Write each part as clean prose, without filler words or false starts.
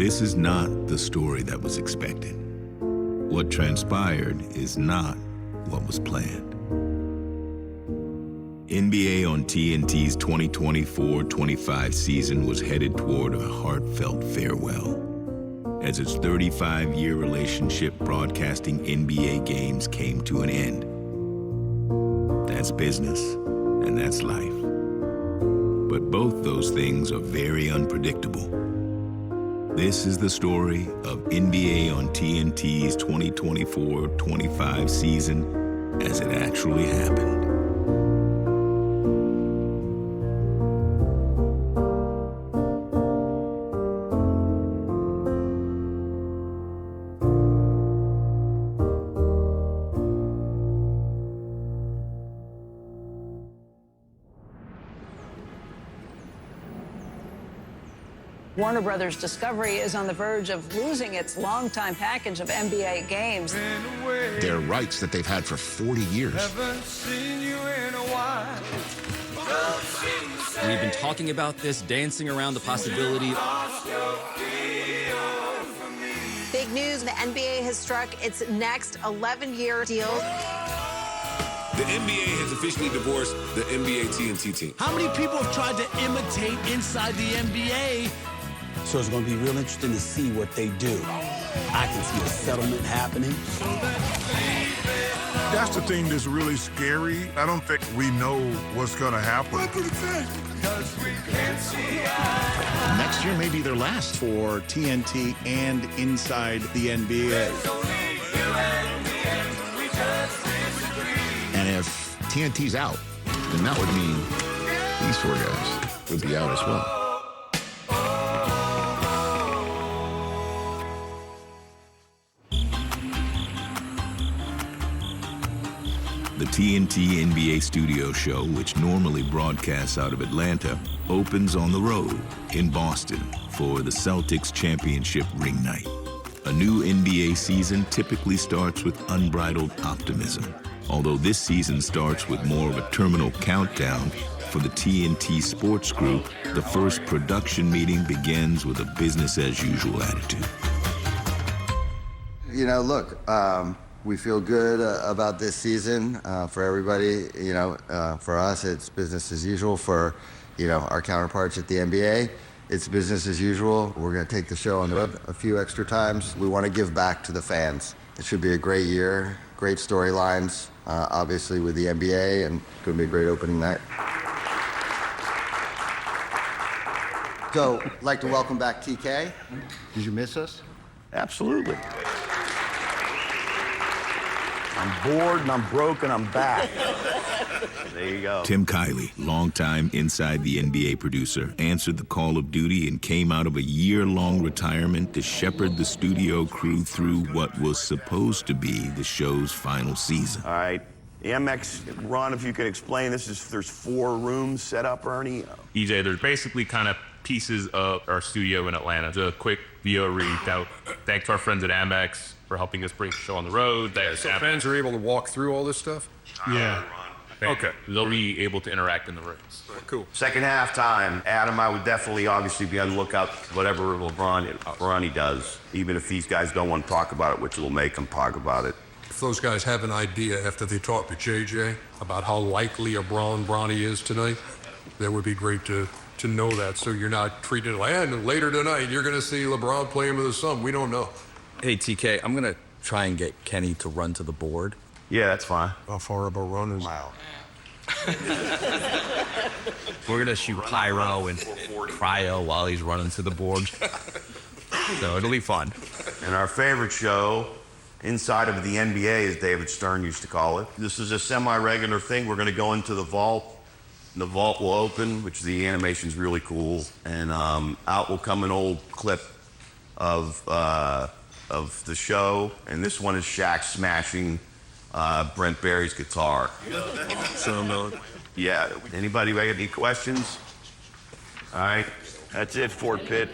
This is not the story that was expected. What transpired is not what was planned. NBA on TNT's 2024-25 season was headed toward a heartfelt farewell, as its 35-year relationship broadcasting NBA games came to an end. That's business, and that's life. But both those things are very unpredictable. This is the story of NBA on TNT's 2024-25 season as it actually happened. Warner Brothers Discovery is on the verge of losing its longtime package of NBA games. They're rights that they've had for 40 years. We've been talking about this, dancing around the possibility. Big news, the NBA has struck its next 11-year deal. The NBA has officially divorced the NBA TNT team. How many people have tried to imitate inside the NBA? So it's going to be real interesting to see what they do. I can see a settlement happening. That's the thing that's really scary. I don't think we know what's going to happen. Next year may be their last for TNT and inside the NBA. And if TNT's out, then that would mean these four guys would be out as well. The TNT NBA studio show, which normally broadcasts out of Atlanta, opens on the road in Boston for the Celtics championship ring night. A new NBA season typically starts with unbridled optimism, although this season starts with more of a terminal countdown. For the TNT Sports Group, the first production meeting begins with a business-as-usual attitude. You know, look, we feel good about this season for everybody. You know, for us, it's business as usual. For, you know, our counterparts at the NBA, it's business as usual. We're going to take the show on the road a few extra times. We want to give back to the fans. It should be a great year, great storylines, obviously with the NBA, and it's going to be a great opening night. So, I'd like to welcome back TK. Did you miss us? Absolutely. I'm bored and I'm broke and I'm back. There you go. Tim Kiley, longtime Inside the NBA producer, answered the call of duty and came out of a year-long retirement to shepherd the studio crew through what was supposed to be the show's final season. All right. The MX run, if you could explain, there's 4 rooms set up, Ernie. EJ, there's basically kind of pieces of our studio in Atlanta. Just a quick video read out. Thanks to our friends at Amex for helping us bring the show on the road. So fans are able to walk through all this stuff? Yeah. Okay. They'll be able to interact in the rooms. Cool. Second half time, Adam, I would definitely obviously be on the lookout for whatever LeBron does, even if these guys don't want to talk about it, which will make them talk about it. If those guys have an idea after they talk to JJ about how likely a Bronny is tonight, that would be great to know that, so you're not treated like, and later tonight you're going to see LeBron playing with his son. We don't know. Hey, TK, I'm going to try and get Kenny to run to the board. Yeah, that's fine. How far of a run is Wow. We're going to shoot pyro and cryo while he's running to the board. So it'll be fun. And our favorite show, inside of the NBA, as David Stern used to call it. This is a semi-regular thing. We're going to go into the vault. The vault will open, which the animation's really cool, and out will come an old clip of the show, and this one is Shaq smashing Brent Barry's guitar. So, yeah. Anybody got any questions? All right. That's it, Fort Pitt.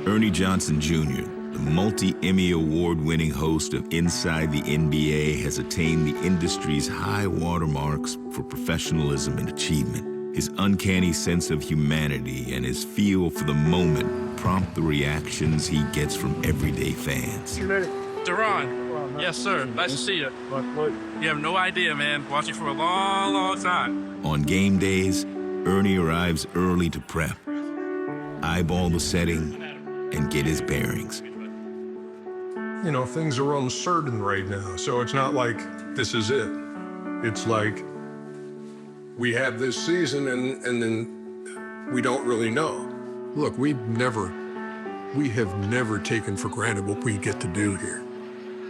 Ernie Johnson Jr., the multi-Emmy award-winning host of Inside the NBA, has attained the industry's high watermarks for professionalism and achievement. His uncanny sense of humanity and his feel for the moment prompt the reactions he gets from everyday fans. Deron. Yes, sir. Nice to see you. You have no idea, man. Watching for a long, long time. On game days, Ernie arrives early to prep, eyeball the setting, and get his bearings. You know, things are uncertain right now, so it's not like this is it. It's like we have this season and then we don't really know. Look, we have never taken for granted what we get to do here.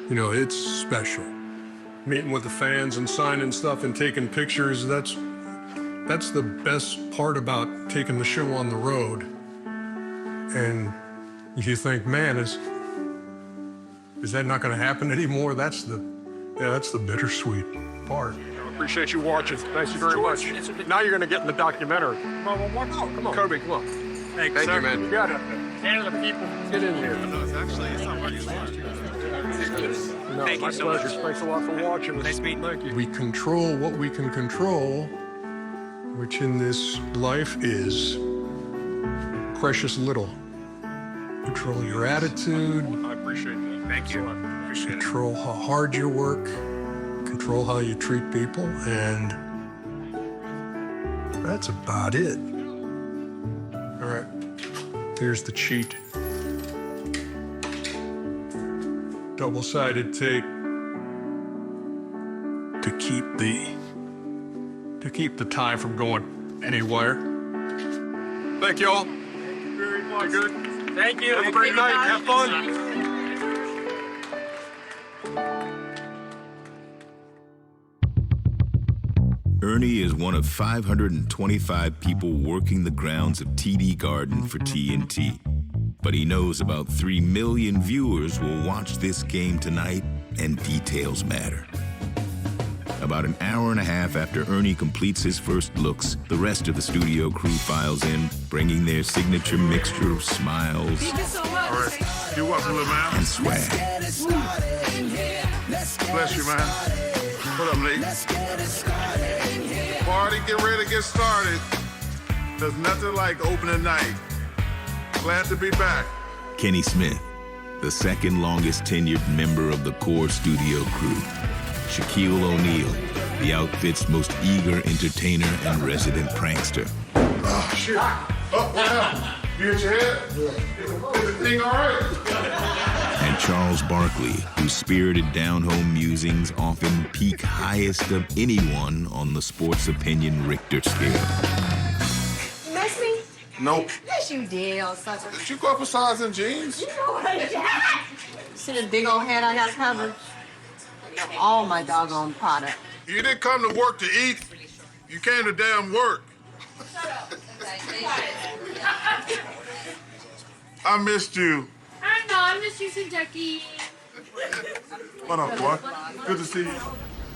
You know, it's special. Meeting with the fans and signing stuff and taking pictures, that's the best part about taking the show on the road. And you think, man, is that not going to happen anymore? That's the bittersweet part. Appreciate you watching. Thank you very much. Now you're going to get in the documentary. Come on. Kobe, come on. Thank you, man. You got it. Canada people, get in here. No, it's not working. No, Thank my you so pleasure. much. Thanks a lot for watching. Nice meeting you. Thank you. We control what we can control, which in this life is precious little. Control your attitude. I appreciate it. Thank you. Appreciate it. Control how hard you work. Control how you treat people, and that's about it. All right, here's the cheat. Double-sided tape to keep the tie from going anywhere. Thank you all. Thank you very much. You good? Thank you. Have a great night. Have fun. Ernie is one of 525 people working the grounds of TD Garden for TNT. But he knows about 3 million viewers will watch this game tonight, and details matter. About an hour and a half after Ernie completes his first looks, the rest of the studio crew files in, bringing their signature mixture of smiles All right. You're welcome, little man. and swag. Bless you, man. What up, Nate? Party, get ready to get started. There's nothing like opening night. Glad to be back. Kenny Smith, the second longest tenured member of the core studio crew. Shaquille O'Neal, the outfit's most eager entertainer and resident prankster. Oh, shit. Oh, what happened? You hit your head? Is the thing all right? And Charles Barkley, whose spirited down-home musings often peak highest of anyone on the sports opinion Richter scale. You miss me? Nope. Yes, you did. On such a... Did you go up a size in jeans? You know what I did? See this big old head I got covered? All my doggone product. You didn't come to work to eat. You came to damn work. I missed you. I know, I miss you, Kentucky. What up, boy? Good to see you.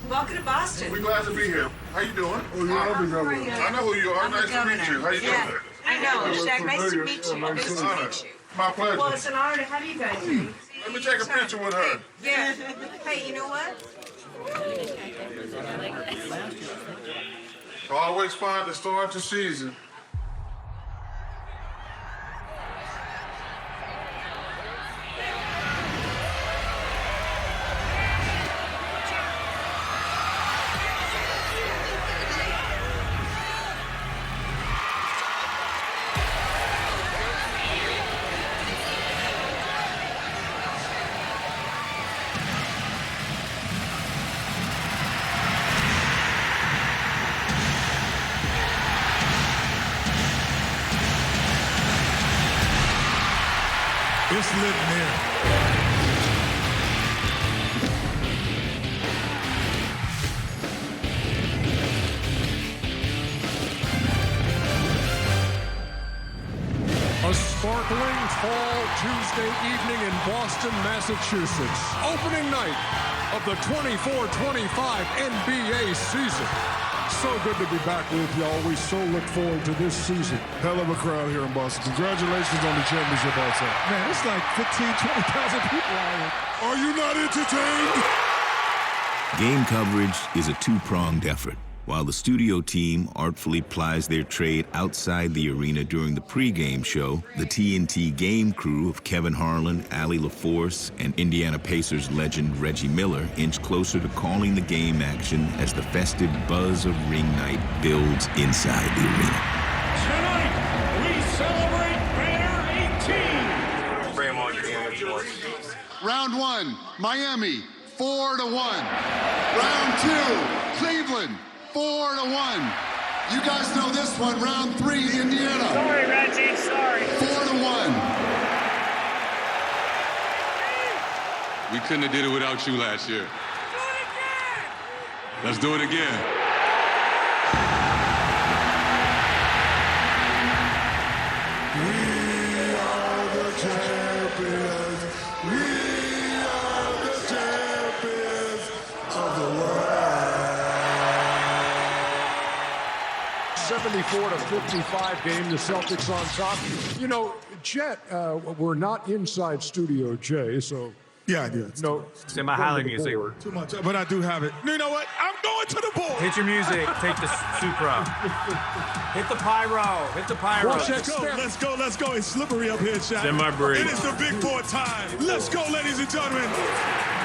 Welcome to Boston. We're glad to be here. How you doing? Oh, you are the governor. I know who you are. Nice to meet you. How you doing? I know. Shaq, nice to meet you. Nice to meet you. My pleasure. Well, it's an honor to have you guys here. Let me take a picture with her. Yeah. Hey, you know what? Always fun to start the season. It's lit in here. A sparkling fall Tuesday evening in Boston, Massachusetts. Opening night of the 24-25 NBA season. So good to be back with y'all. We so look forward to this season. Hell of a crowd here in Boston. Congratulations on the championship outside. Man, it's like 15,000, 20,000 people out here. Are you not entertained? Game coverage is a two-pronged effort. While the studio team artfully plies their trade outside the arena during the pregame show, the TNT game crew of Kevin Harlan, Allie LaForce, and Indiana Pacers legend Reggie Miller inch closer to calling the game action as the festive buzz of ring night builds inside the arena. Tonight, we celebrate Banner 18. Bring them on your image, boys. Round 1, Miami, 4-1. Round 2, Cleveland, 4-1. You guys know this one. Round 3, Indiana. Sorry, Reggie, sorry. 4-1. We couldn't have did it without you last year. Let's do it again. Champions. We are the champions of the world. 74-55 game, the Celtics on top. You know, Jet, we're not inside Studio J, so... Yeah, I do. No. Say my Highland music. Too much, but I do have it. You know what? I'm going to the board. Hit your music. Take the Supra. Hit the pyro. Hit the pyro. Let's go. It's slippery up here, Shaq. Send my break. It is the big boy time. Let's go, ladies and gentlemen.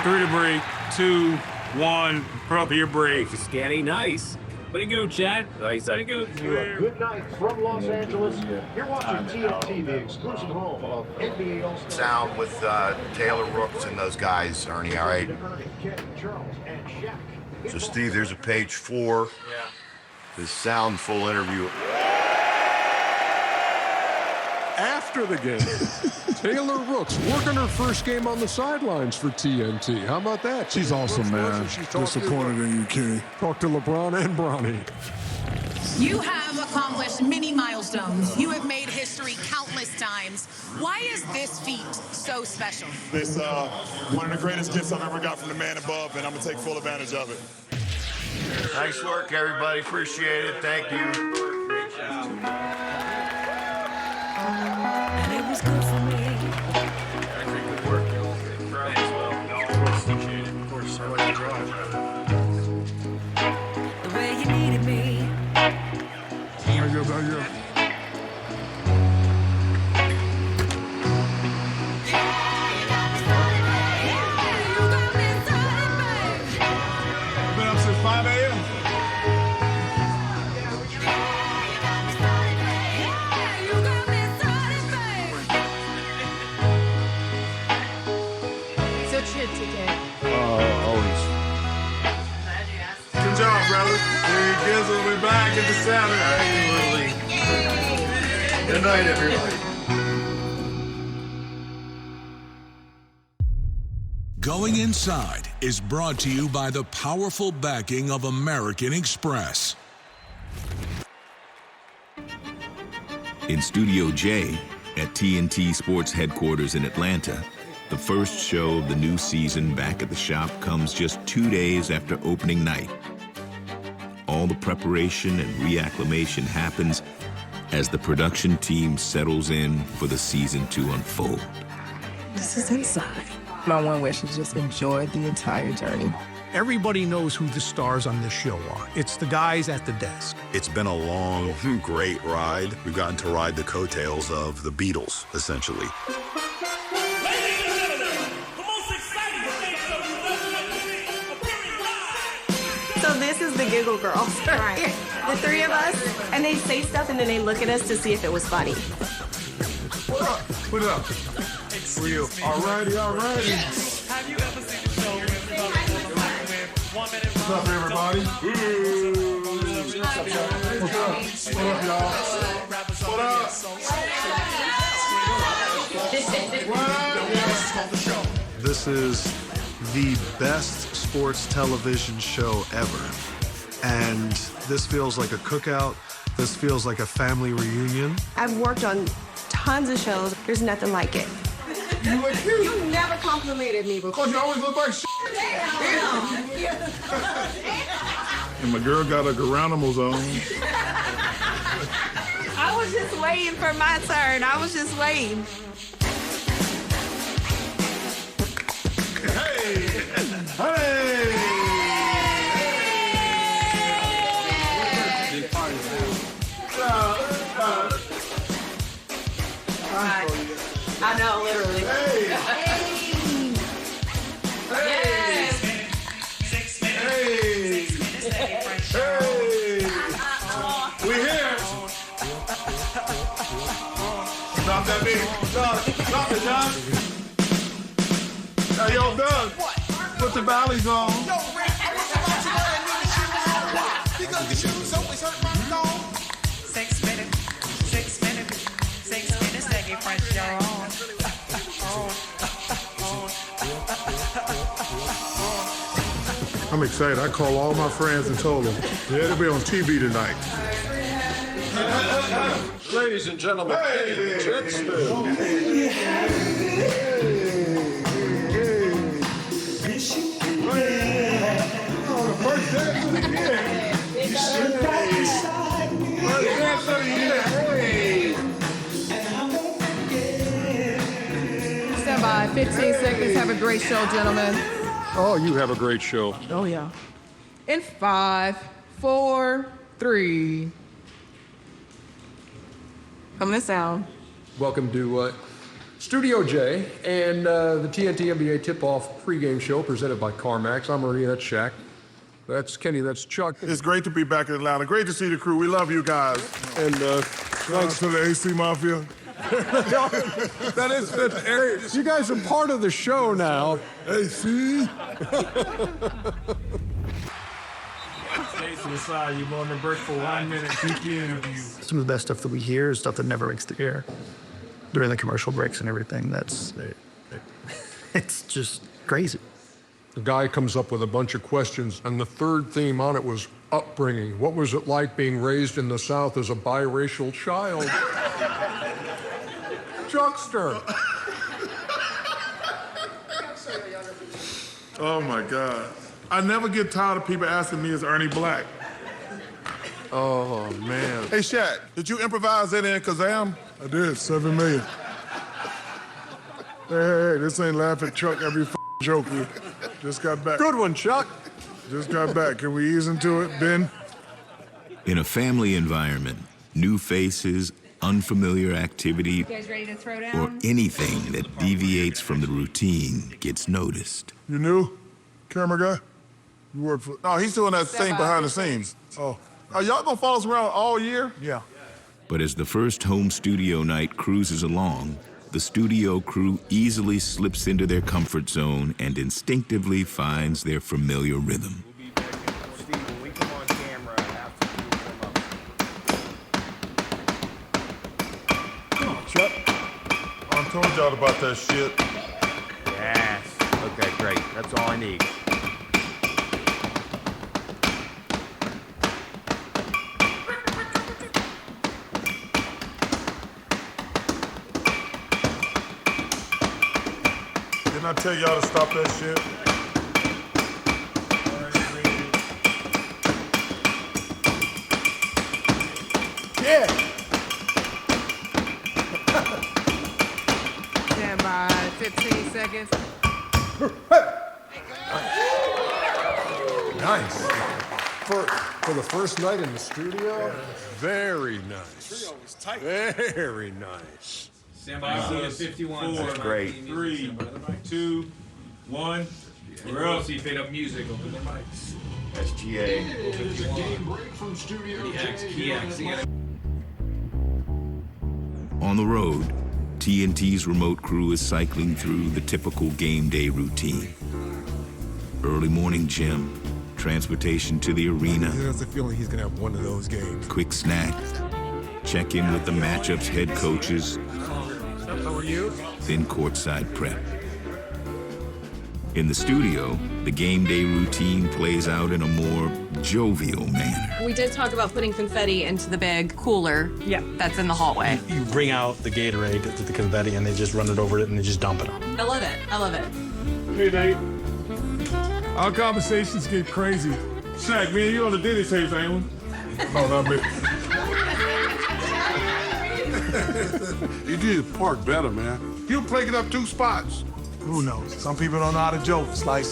3 to break. 2, 1. Put up your break. Scanny, nice. Way to go, Chad. Nice, very good. Good night from Los Angeles. You're watching TNT, the exclusive home of NBA All-Star. Sound with Taylor Rooks and those guys, Ernie, all right? So, Steve, there's a page 4. Yeah. The sound full interview. After the game, Taylor Rooks working her first game on the sidelines for TNT. How about that? She's awesome, man. Disappointed in you, Kenny. Talk to LeBron and Bronny. You have accomplished many milestones. You have made history countless times. Why is this feat so special? It's one of the greatest gifts I've ever got from the man above, and I'm going to take full advantage of it. Nice work, everybody. Appreciate it. Thank you. Great job. And it was good for me. Good work. Thanks, well. Appreciate it. Of course, I like to drive. The way you needed me. Thank you. Been up since 5 a.m. So chit today. Always. Good job, brother. Gizzle, we're back at the Saturday. Absolutely. Good night, everybody. Going Inside is brought to you by the powerful backing of American Express. In Studio J at TNT Sports headquarters in Atlanta, the first show of the new season back at the shop comes just 2 days after opening night. All the preparation and reacclimation happens as the production team settles in for the season to unfold. This is inside. My one wish is just enjoy the entire journey. Everybody knows who the stars on this show are. It's the guys at the desk. It's been a long, great ride. We've gotten to ride the coattails of the Beatles, essentially. So this is the Giggle Girls, right? The 3 of us, and they say stuff and then they look at us to see if it was funny. What up? What up? For you. Alrighty. Have you ever seen the show where one minute What's up, everybody? What's up, y'all? What up? This is the best sports television show ever. And this feels like a cookout. This feels like a family reunion. I've worked on tons of shows. There's nothing like it. You look cute. You never complimented me before. Oh, you always look like shit. And my girl got her Garanimals on. I was just waiting for my turn. I was just waiting. Hey! Hey, yo, Doug, put the valleys on. Because the shoes always hurt my thumb. 6 minutes, 6 minutes, 6 minutes, take it fresh, y'all. I'm excited. I called all my friends and told them, yeah, they'll be on TV tonight. Ladies and gentlemen, First dance of the year. First dance of the year. Stand by. 15 seconds. Have a great show, gentlemen. Oh, you have a great show. Oh, yeah. In 5, 4, 3. Coming to sound. Welcome to Studio J and the TNT NBA tip-off pregame show presented by CarMax. I'm Maria, that's Shaq. That's Kenny, that's Chuck. It's great to be back in Atlanta. Great to see the crew. We love you guys. And thanks to the AC Mafia. You guys are part of the show now. AC. Stay to the side. You're on the break for 1 minute. Keep your interview. Some of the best stuff that we hear is stuff that never makes the air. During the commercial breaks and everything, it's just crazy. The guy comes up with a bunch of questions, and the third theme on it was upbringing. What was it like being raised in the South as a biracial child? Chuckster. Oh, my God. I never get tired of people asking me, is Ernie black? Oh, man. Hey, Shaq, did you improvise that in Kazam? I did, 7 million. Hey, this ain't laughing Chuck every joke. We just got back. Good one, Chuck. Just got back. Can we ease into it, Ben? In a family environment, new faces, unfamiliar activity, You guys ready to throw down? or anything that deviates from the routine gets noticed. You new? Camera guy? You work for... No, he's doing that thing behind the scenes. Oh. Are y'all gonna follow us around all year? Yeah. But as the first home studio night cruises along, the studio crew easily slips into their comfort zone and instinctively finds their familiar rhythm. Steve, when we come on camera, absolutely come up. Chuck. I told y'all about that shit. Yes. Okay, great. That's all I need. Didn't I tell y'all to stop that shit? Yeah. Stand by. 15 seconds. Nice. For the first night in the studio, very nice. Very nice. Stand by. See 51. That's great. 3, 2, 1. We're up. See, fade up music. Open the mics. That's GA. On the road, TNT's remote crew is cycling through the typical game day routine. Early morning gym, transportation to the arena. He has a feeling he's gonna have one of those games. Quick snack, check in with the matchup's head coaches, How are you? then courtside prep. In the studio, the game day routine plays out in a more jovial manner. We did talk about putting confetti into the big cooler that's in the hallway. You bring out the Gatorade, the confetti, and they just run it over it and they just dump it on. I love it. I love it. Hey, Nate. Our conversations get crazy. Shaq, me and you on the Diddy tapes, ain't we? No, not me. You did park better, man. You playing up 2 spots. Who knows? Some people don't know how to joke. It's like...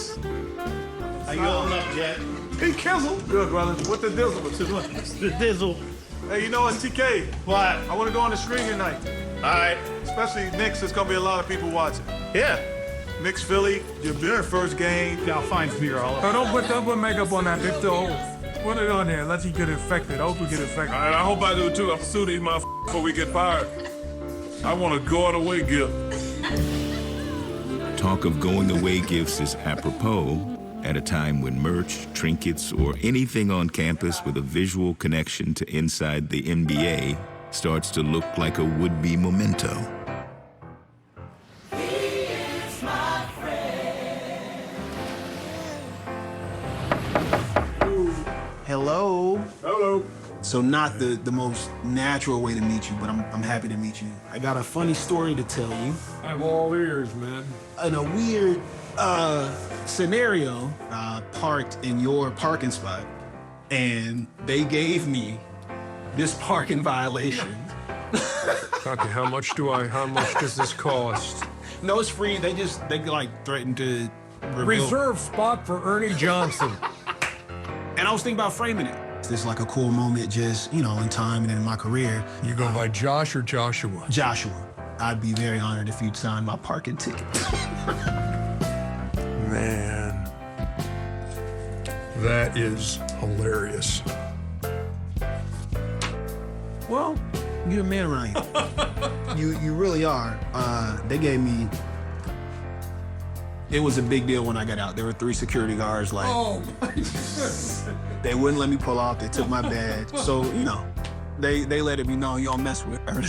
How you holding up, Jet? Hey, Kizzle. Good, brother. What the dizzle? The dizzle. Hey, you know what, TK? What? I want to go on the screen tonight. All right. Especially Knicks. There's going to be a lot of people watching. Yeah. Knicks, Philly, your first game. Yeah, I'll find beer all over. Don't put makeup on that bitch, though. Put it on there. Let's get infected. I hope we get infected. All right, I hope I do too. I'll sue these motherfuckers before we get fired. I want a going away gift. Talk of going-away gifts is apropos at a time when merch, trinkets, or anything on campus with a visual connection to inside the NBA starts to look like a would-be memento. Hello. Hello. So not the most natural way to meet you, but I'm happy to meet you. I got a funny story to tell you. I'm all ears, man. In a weird scenario, I parked in your parking spot, and they gave me this parking violation. Okay, how much does this cost? No, it's free. They like threatened to Reserve spot for Ernie Johnson. And I was thinking about framing it. This is like a cool moment just, in time and in my career. You go by Josh or Joshua? Joshua. I'd be very honored if you'd sign my parking ticket. Man, that is hilarious. Well, you're a man around here. You really are. They gave me... It was a big deal when I got out. There were 3 security guards, like... Oh, my goodness. They wouldn't let me pull off. They took my badge. So, they let me know you don't mess with her.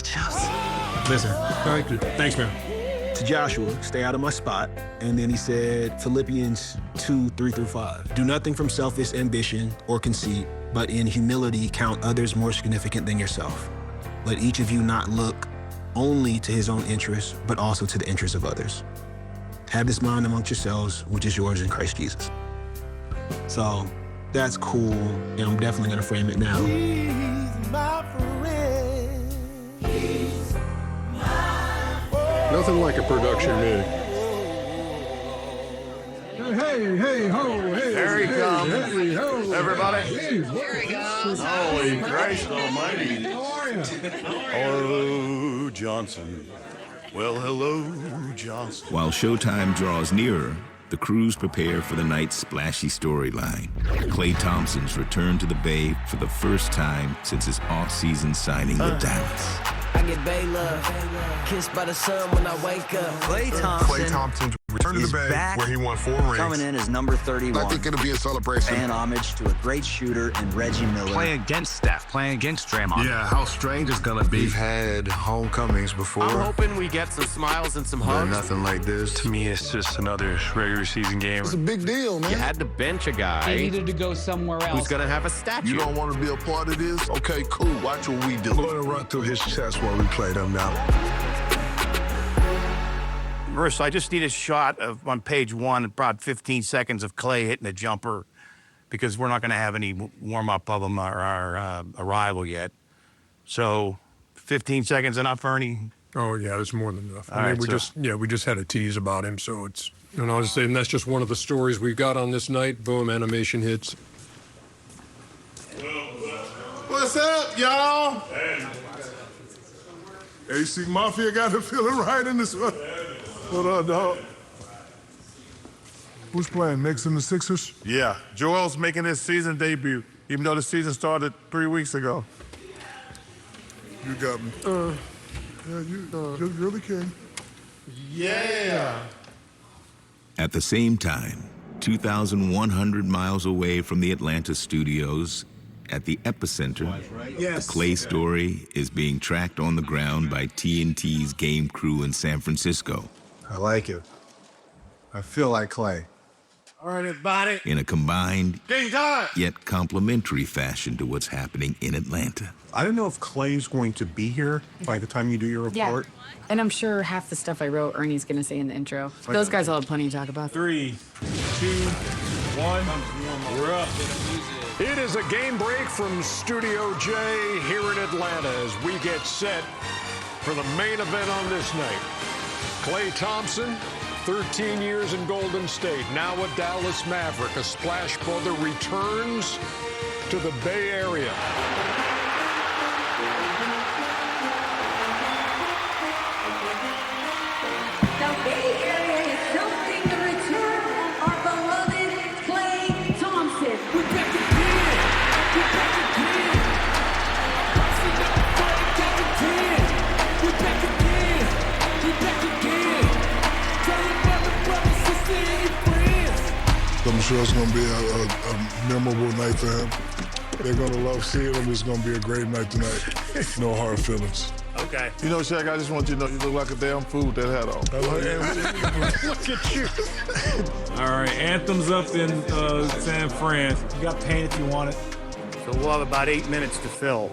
Listen. Thank you. Thanks, man. To Joshua, stay out of my spot. And then he said, Philippians 2:3-5. Do nothing from selfish ambition or conceit, but in humility count others more significant than yourself. Let each of you not look only to his own interests, but also to the interests of others. Have this mind amongst yourselves, which is yours in Christ Jesus. So that's cool, and I'm definitely gonna frame it now. He's my friend. He's my friend. Nothing like a production meeting. Hey, ho, hey. There he comes. Hey, ho. Everybody. Here he goes. Holy Christ almighty. How are you? Hello, Johnson. Well, hello, Johnson. While showtime draws nearer, the crews prepare for the night's splashy storyline. Klay Thompson's return to the Bay for the first time since his off-season signing with Dallas. I get Bay love, kissed by the sun when I wake up. Klay Thompson's return to the Bay, back, where he won 4 rings. coming in as number 31. I think it'll be a celebration. Paying homage to a great shooter in Reggie Miller. Playing against Steph, playing against Draymond. Yeah, how strange it's gonna be. We've had homecomings before. I'm hoping we get some smiles and some hugs. Nothing like this. To me, it's just another regular season game. It's a big deal, man. You had to bench a guy. He needed to go somewhere else. Who's gonna have a statue? You don't want to be a part of this? Okay, cool. Watch what we do. I'm gonna run through his chest while we play them now. Marissa, I just need a shot of on page 1, about 15 seconds of Klay hitting a jumper, because we're not going to have any warm-up of him or our arrival yet. So 15 seconds enough, Ernie? Oh, yeah, it's more than enough. All I mean, right, we just had a tease about him, so it's, I was saying that's just one of the stories we've got on this night. Boom, animation hits. What's up, y'all? AC Mafia got the feeling right in this one. What up, dog? Who's playing, Knicks and the Sixers? Yeah, Joel's making his season debut, even though the season started 3 weeks ago. You got me. Yeah, you're really king. Yeah! At the same time, 2,100 miles away from the Atlanta studios, at the epicenter, Yes. the Klay story is being tracked on the ground by TNT's game crew in San Francisco. I like it. I feel like Klay. All right, everybody. In a combined, Game time! yet complementary fashion to what's happening in Atlanta. I don't know if Clay's going to be here by the time you do your report. Yeah. And I'm sure half the stuff I wrote, Ernie's going to say in the intro. Those guys will have plenty to talk about. 3, 2, 1, we're up. It is a game break from Studio J here in Atlanta as we get set for the main event on this night. Klay Thompson, 13 years in Golden State, now a Dallas Maverick. A Splash Brother returns to the Bay Area. The Bay Area is celebrating the return of our beloved Klay Thompson. We're back again. We're back again. We're back again. We're back again. Tell your mother, I'm sure it's going to be a memorable night for him. They're going to love seeing him. It's going to be a great night tonight. No hard feelings. Okay. You know, Shaq, I just want you to know you look like a damn fool with that hat on. Look at you. All right, Anthem's up in San Fran. You got paint if you want it. So we'll have about 8 minutes to fill.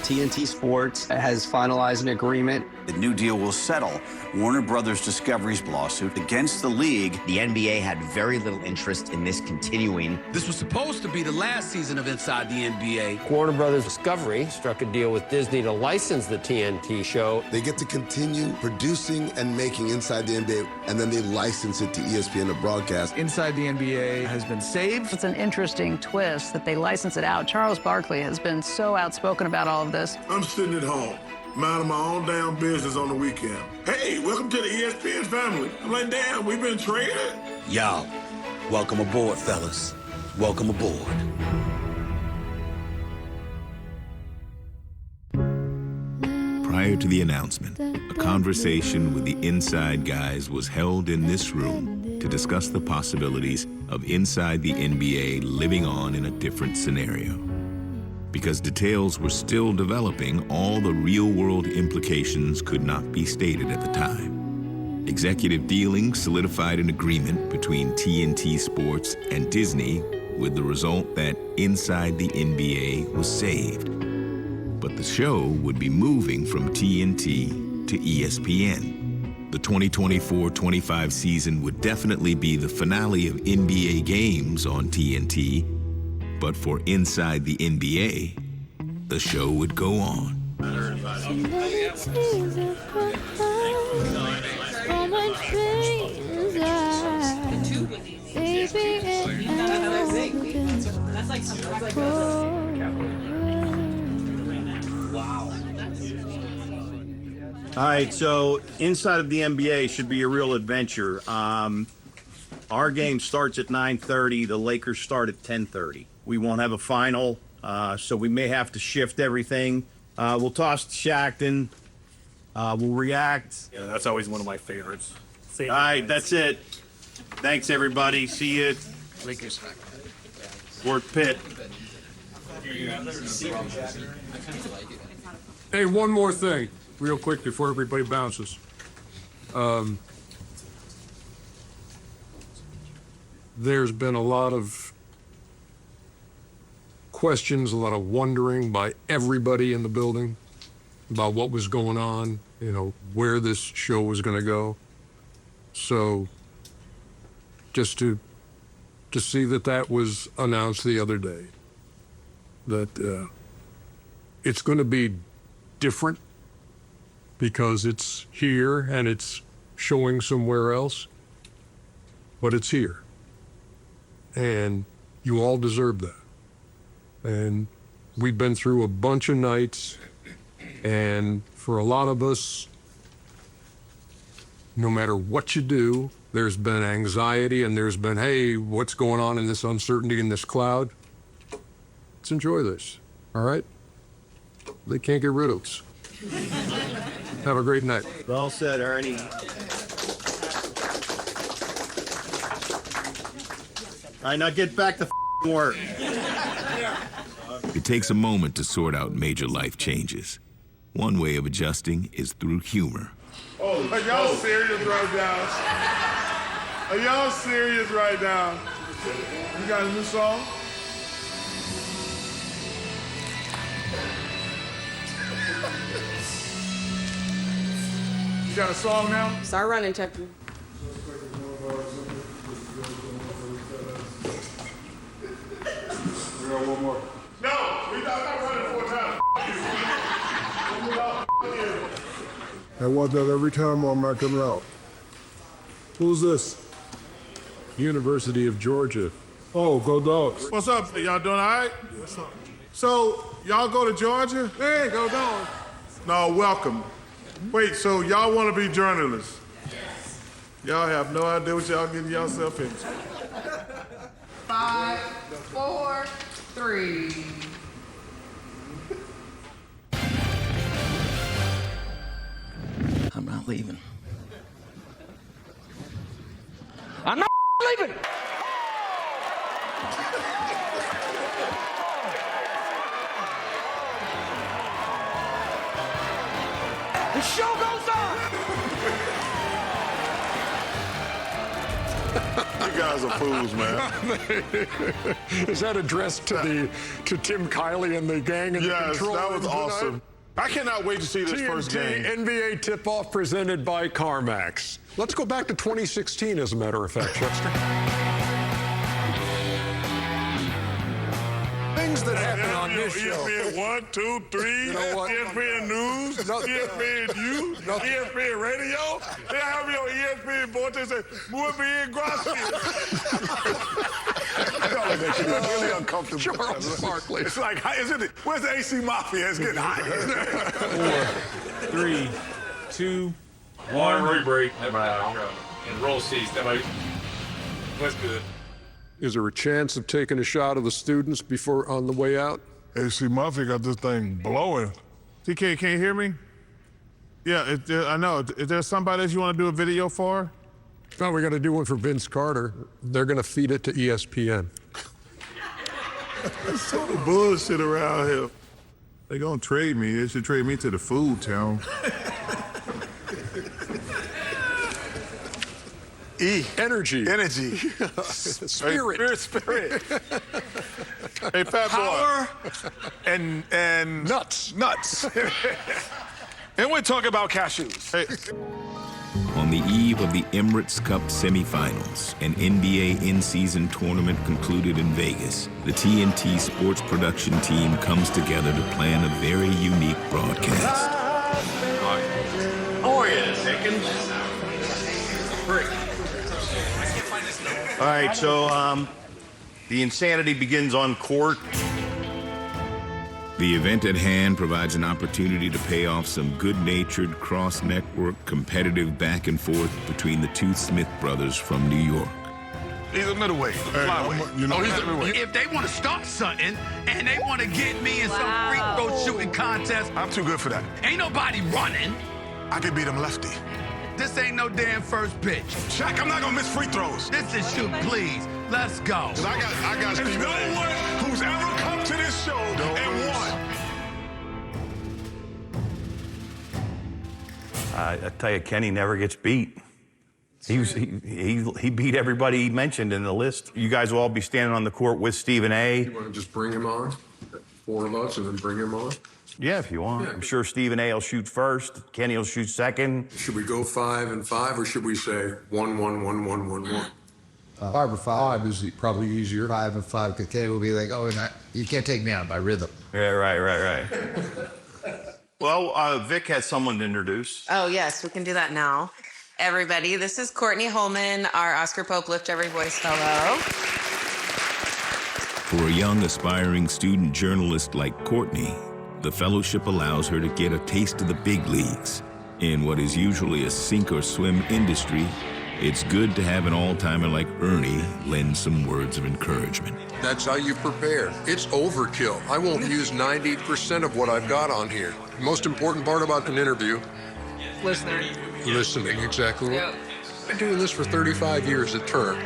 TNT Sports has finalized an agreement. The new deal will settle Warner Brothers Discovery's lawsuit against the league. The NBA had very little interest in this continuing. This was supposed to be the last season of Inside the NBA. Warner Brothers Discovery struck a deal with Disney to license the TNT show. They get to continue producing and making Inside the NBA, and then they license it to ESPN to broadcast. Inside the NBA has been saved. It's an interesting twist that they license it out. Charles Barkley has been so outspoken about all of this. I'm sitting at home, minding my own damn business on the weekend. Hey, welcome to the ESPN family. I'm like, damn, we've been traded? Y'all, welcome aboard, fellas. Welcome aboard. Prior to the announcement, a conversation with the inside guys was held in this room to discuss the possibilities of Inside the NBA living on in a different scenario. Because details were still developing, all the real-world implications could not be stated at the time. Executive dealing solidified an agreement between TNT Sports and Disney, with the result that Inside the NBA was saved. But the show would be moving from TNT to ESPN. The 2024-25 season would definitely be the finale of NBA games on TNT, but for Inside the NBA, the show would go on. All right, so Inside of the NBA should be a real adventure. Our game starts at 9:30. The Lakers start at 10:30. We won't have a final, so we may have to shift everything. We'll toss to Shackton. We'll react. Yeah, that's always one of my favorites. All right, that's it. Thanks, everybody. See you. Lakers. Fort Pitt. Hey, one more thing, real quick before everybody bounces. There's been a lot of questions, a lot of wondering by everybody in the building about what was going on, you know, where this show was going to go. So just to see that was announced the other day, that it's going to be different because it's here and it's showing somewhere else, but it's here. And you all deserve that. And we've been through a bunch of nights, and for a lot of us, no matter what you do, there's been anxiety and there's been, hey, what's going on in this uncertainty in this cloud? Let's enjoy this, all right? They can't get rid of us. Have a great night. Well said, Ernie. All right, now get back to work. It takes a moment to sort out major life changes. One way of adjusting is through humor. Oh, are y'all serious right now? Are y'all serious right now? You got a new song? You got a song now? Start running, Chucky. We got one more. No, we're not running 4 times. I want that every time I'm not coming out. Who's this? University of Georgia. Oh, go Dogs. What's up? Y'all doing all right? What's up? So, y'all go to Georgia? Hey, go Dogs. No, welcome. Wait, so y'all want to be journalists? Y'all have no idea what y'all getting yourself into. 5, 4, 3. not leaving. I'm not leaving. The show goes on. You guys are fools, man. Is that addressed to Tim Kiley and the gang in the control that room was awesome. tonight? I cannot wait to see this first game. NBA tip-off presented by CarMax. Let's go back to 2016, as a matter of fact, Chester. Things that happen on this show. ESPN 1, 2, 3, You know what? ESPN News, ESPN U, ESPN Radio. They have me on ESPN board. They say, muy bien, gracias. That makes me really uncomfortable. Charles Barkley. It's like, isn't it? Where's the AC Mafia? It's getting hot. 4, 3, 2, 1. Road break. And roll seats. That's good. Is there a chance of taking a shot of the students before on the way out? AC Mafia got this thing blowing. TK, can you hear me? Yeah, I know. Is there somebody that you want to do a video for? No, we got to do one for Vince Carter. They're going to feed it to ESPN. There's so much bullshit around here. They gonna trade me. They should trade me to the food town. Energy. Spirit. Hey, fat boy. And nuts. And we're talking about cashews. Hey. On the eve of the Emirates Cup semifinals, an NBA in-season tournament concluded in Vegas. The TNT sports production team comes together to plan a very unique broadcast. Oh, yeah, seconds. All right, so the insanity begins on court. The event at hand provides an opportunity to pay off some good-natured, cross-network, competitive back and forth between the two Smith brothers from New York. He's a middleweight, flyweight. He's a middleweight. If they want to start something and they want to get me in some free throw shooting contest, I'm too good for that. Ain't nobody running. I can beat him lefty. This ain't no damn first pitch. Shaq, I'm not gonna miss free throws. This is shoot, please. Let's go. I got Steve. No one who's ever come to this show and won. I tell you, Kenny never gets beat. He beat everybody he mentioned in the list. You guys will all be standing on the court with Stephen A. You want to just bring him on? 4 of us and then bring him on? Yeah, if you want. Yeah. I'm sure Stephen A will shoot first. Kenny will shoot second. Should we go 5 and 5 or should we say 1, 1, 1, 1, 1, 1? 5 or 5 is probably easier. 5 and 5, because Kenny will be like, oh, you can't take me out by rhythm. Yeah, right. Well, Vic has someone to introduce. Oh, yes, we can do that now. Everybody, this is Courtney Holman, our Oscar Pope Lift Every Voice Fellow. For a young, aspiring student journalist like Courtney, the fellowship allows her to get a taste of the big leagues. In what is usually a sink-or-swim industry, it's good to have an all-timer like Ernie lend some words of encouragement. That's how you prepare. It's overkill. I won't use 90% of what I've got on here. The most important part about an interview? Listening, exactly. Yep. I've been doing this for 35 years a term.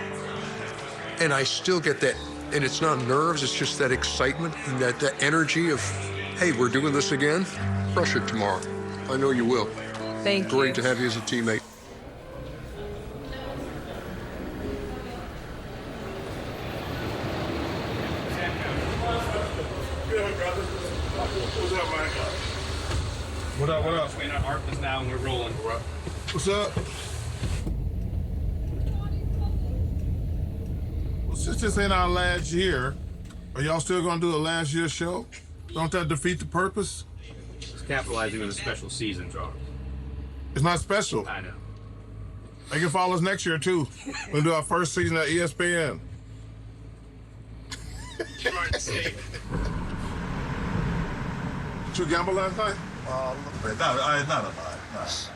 And I still get that, and it's not nerves, it's just that excitement and that energy of, hey, we're doing this again. Crush it tomorrow. I know you will. Thank you. Great to have you as a teammate. What up? We're in our office now and we're rolling. What's up? Well, since this ain't our last year, are y'all still gonna do a last year show? Don't that defeat the purpose? It's capitalizing on a special season, John. It's not special. I know. They can follow us next year, too. We'll do our first season at ESPN. Did you gamble last night? Not a lot.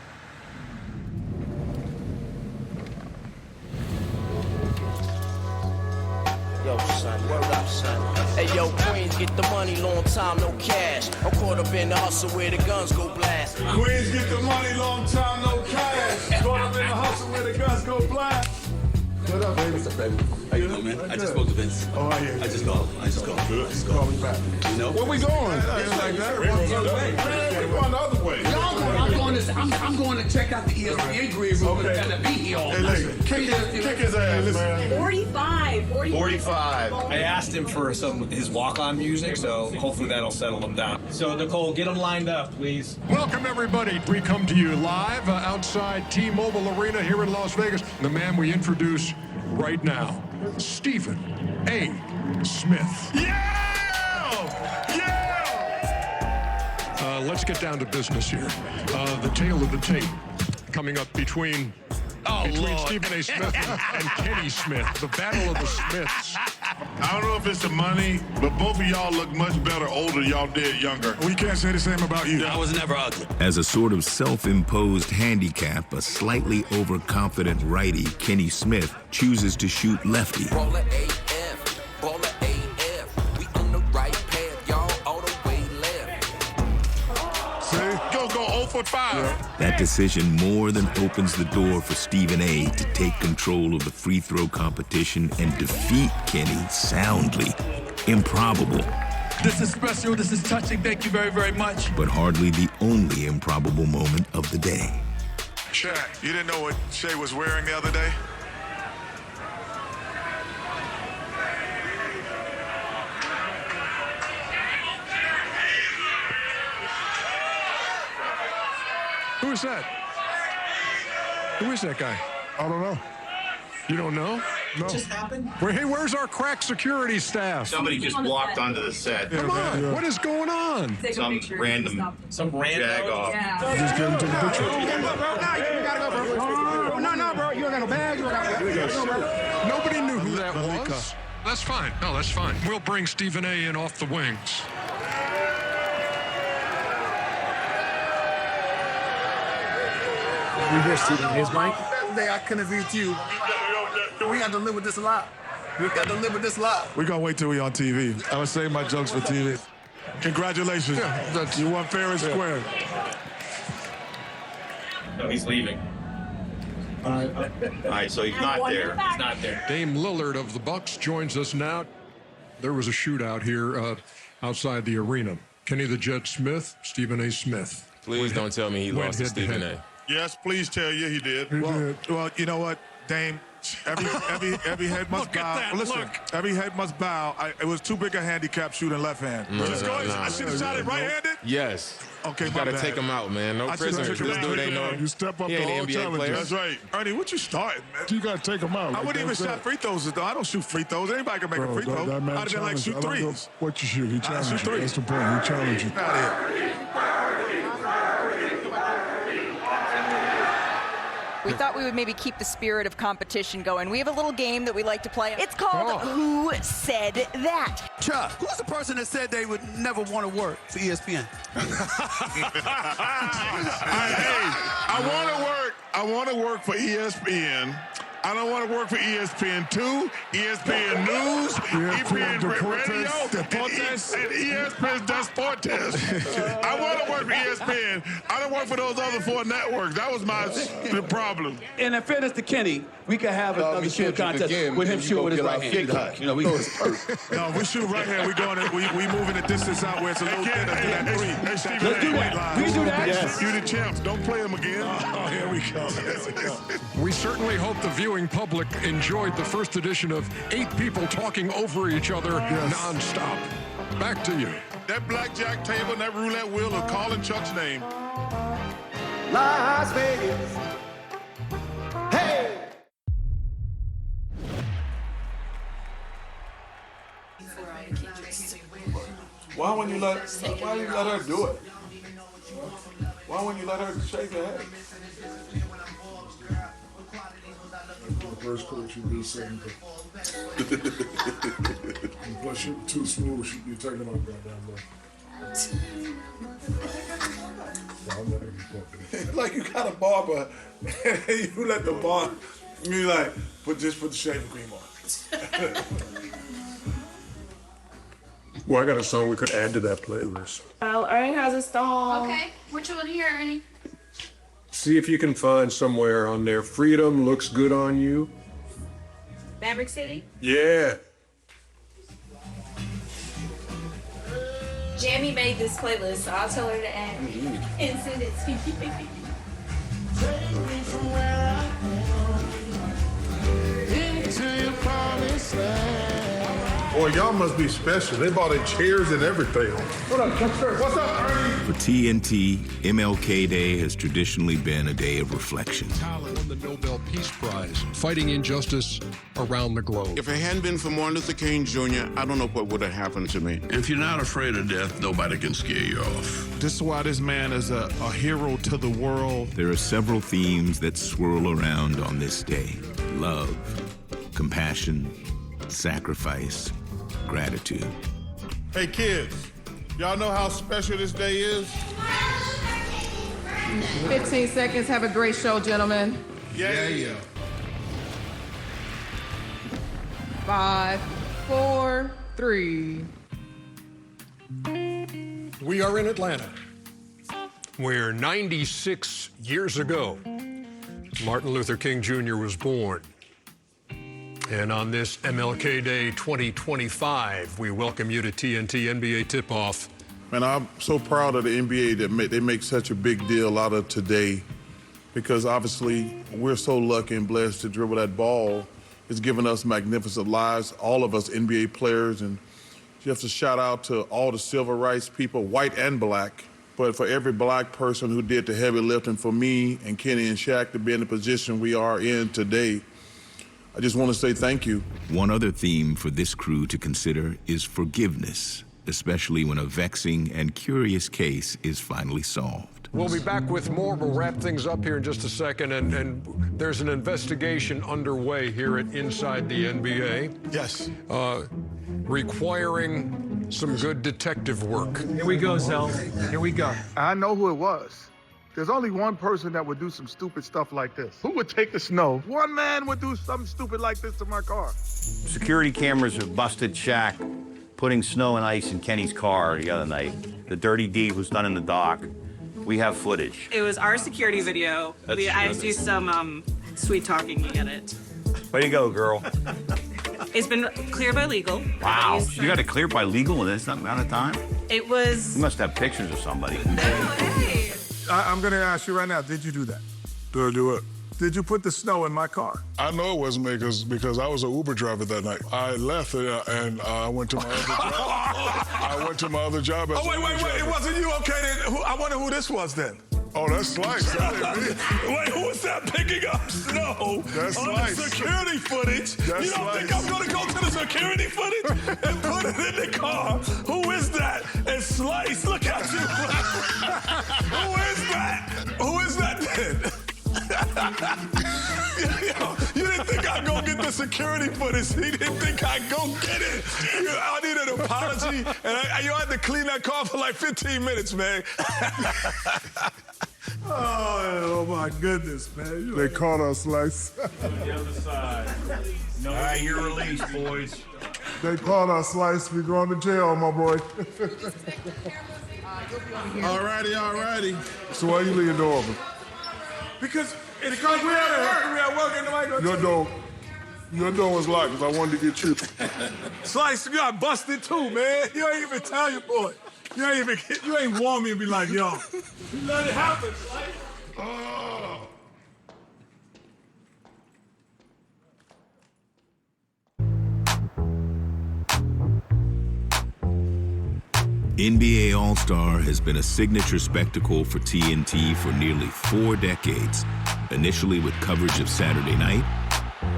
No. Yo, son, word up, son. Hey, yo, Queens, get the money, long time, no cash. I'm caught up in the hustle where the guns go blast. Queens get the money, long time, no cash. Caught up in the hustle where the guns go blast. What up, baby? What's up, baby? How you doing, man? I just spoke to Vince. Oh, I hear you. I just called. Good. Just call me back. You know? Where we going? Like that. We're going the other way. I'm going to check out the ESPN green room. Okay. It's gonna be here all Hey, listen, kick his ass, man. 45. I asked him for some his walk-on music, so hopefully that'll settle him down. So Nicole, get him lined up, please. Welcome, everybody. We come to you live outside T-Mobile Arena here in Las Vegas. The man we introduce right now, Stephen A. Smith. Let's get down to business here. The tale of the tape coming up between Stephen A. Smith and Kenny Smith. The battle of the Smiths. I don't know if it's the money, but both of y'all look much better older than y'all did younger. We can't say the same about you. I was never ugly. As a sort of self-imposed handicap, a slightly overconfident righty, Kenny Smith, chooses to shoot lefty. Baller AF, baller AF. We on the right path, y'all, all the way left. See? Go 0 for 5. That decision more than opens the door for Stephen A. to take control of the free throw competition and defeat Kenny soundly. Improbable. This is special. This is touching. Thank you very, very much. But hardly the only improbable moment of the day. Shaq, you didn't know what Shay was wearing the other day? Who is that? Who is that guy? I don't know. You don't know? No. What just happened? Hey, where's our crack security staff? Somebody just walked onto the set. Come on, Yeah. what is going on? Some random jag off. Just get into the picture. No, bro. You ain't got no bag. You ain't got Nobody knew who that was. That's fine. No, that's fine. We'll bring Stephen A. in off the wings. We hear Stephen A's mic. Day I couldn't beat you. We got to live with this a lot. We got to live with this a lot. We're going to wait till we on TV. I'm going to save my jokes for TV. Congratulations. You won fair and square. No, he's leaving. All right, so he's not there. He's not there. Dame Lillard of the Bucks joins us now. There was a shootout here outside the arena. Kenny the Jet Smith, Stephen A. Smith. Please don't tell me he lost to Stephen A. Yes, please tell you he did. Well, you know what, Dame? Every head must bow. Listen, every head must bow. It was too big a handicap shooting left hand. I should have shot it right-handed? Yes. Okay, you gotta take him out, man. No prisoners. This dude ain't no. You step up he the ain't whole NBA challenge. player. That's right. Ernie, what you starting, man? You gotta take him out. I wouldn't even shot free throws, though. I don't shoot free throws. Anybody can make a free throw. I'd have been like, shoot threes. What you shoot? He challenged you. Threes. That's the point. He challenged you. Out here. We thought we would maybe keep the spirit of competition going. We have a little game that we like to play. It's called Who Said That? Chuck, who's the person that said they would never want to work for ESPN? I want to work for ESPN. I don't want to work for ESPN2, ESPN News, ESPN Radio, and ESPN Deportes. I want to work for ESPN. I don't work for those other 4 networks. That was the problem. And in fairness to Kenny, we could have another shoot contest with him shooting with his right hand. You know, we go No, we shoot right hand. We moving the distance out where it's a little thinner to that 3. Let's do that. We can do that. Yes. You the champs. Don't play him again. Oh, here we go. We certainly hope the viewing public enjoyed the first edition of 8 people talking over each other nonstop. Back to you. That blackjack table and that roulette wheel are calling Chuck's name. Las Vegas. Hey! Why wouldn't you let her do it? Why wouldn't you let her shake her head? The first coach would be saying, plus you're too smooth, you're taking off goddamn It's like you got a barber, and you let the bar, you like, just put the shaving cream on. Well, I got a song we could add to that playlist. Well, Ernie has a song. Okay, which one here, Ernie? See if you can find somewhere on there. Freedom Looks Good on You. Maverick City? Yeah. Jamie made this playlist, so I'll tell her to add it and send it to you. Into your promised land. Boy, y'all must be special. They bought in chairs and everything. What up, Chuckster? What's up, Ernie? For TNT, MLK Day has traditionally been a day of reflection. Won the Nobel Peace Prize, fighting injustice around the globe. If it hadn't been for Martin Luther King Jr., I don't know what would have happened to me. If you're not afraid of death, nobody can scare you off. This is why this man is a hero to the world. There are several themes that swirl around on this day: love, compassion, sacrifice, gratitude. Hey, kids, y'all know how special this day is? 15 seconds. Have a great show, gentlemen. Yeah. 5, 4, 3. We are in Atlanta, where 96 years ago, Martin Luther King Jr. was born. And on this MLK Day 2025, we welcome you to TNT NBA Tip-Off. Man, I'm so proud of the NBA that they make such a big deal out of today, because obviously we're so lucky and blessed to dribble that ball. It's given us magnificent lives, all of us NBA players, and just a shout out to all the civil rights people, white and black, but for every black person who did the heavy lifting for me and Kenny and Shaq to be in the position we are in today. I just want to say thank you. One other theme for this crew to consider is forgiveness, especially when a vexing and curious case is finally solved. We'll be back with more. We'll wrap things up here in just a second, and there's an investigation underway here at Inside the NBA. Yes. Requiring some good detective work. Here we go, Zell. Here we go. I know who it was. There's only one person that would do some stupid stuff like this. Who would take the snow? One man would do something stupid like this to my car. Security cameras have busted Shaq putting snow and ice in Kenny's car the other night. The dirty deed was done in the dock. We have footage. It was our security video. I do some sweet talking, you get it. Way to go, girl. It's been cleared by legal. Wow, you got it cleared by legal in this amount of time? It was... You must have pictures of somebody. I'm gonna ask you right now, did you do that? Did I do it? Did you put the snow in my car? I know it wasn't me because I was an Uber driver that night. I left and I went to my other job. I went to my other job as Oh, wait, it wasn't you? Okay, then I wonder who this was then. Oh, that's Slice. That ain't me. Wait, who was that picking up snow That's on Slice. the security footage? That's You don't think Slice. I'm gonna go to the security footage and put it in the car? Who is that? And Slice, look at you. Who is that? Who is that then? Yo, you didn't think I'd go get the security footage. He didn't think I'd go get it. I need an apology, and I had to clean that car for like 15 minutes, man. Oh my goodness, man. They caught us, Slice. The other side. All right, you're released, boys. They caught us, Slice. We going to jail, my boy. Alrighty. So why you leave your door open? Because we had to work in the micro. Your door was locked because I wanted to get you. Slice, you got busted too, man. You ain't even tell your boy. You ain't warn me and be like, yo. You let it happen, Slice. Oh. NBA All-Star has been a signature spectacle for TNT for nearly 4 decades, initially with coverage of Saturday night.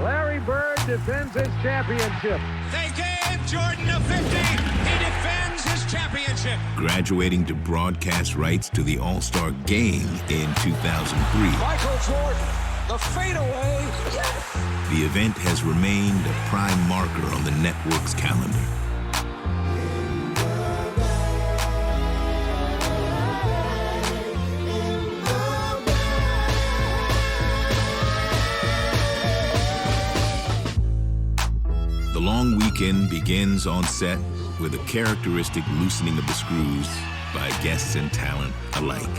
Larry Bird defends his championship. They gave Jordan a 50. He defends his championship. Graduating to broadcast rights to the All-Star Game in 2003. Michael Jordan, the fadeaway. Yes. The event has remained a prime marker on the network's calendar. The long weekend begins on set with a characteristic loosening of the screws by guests and talent alike.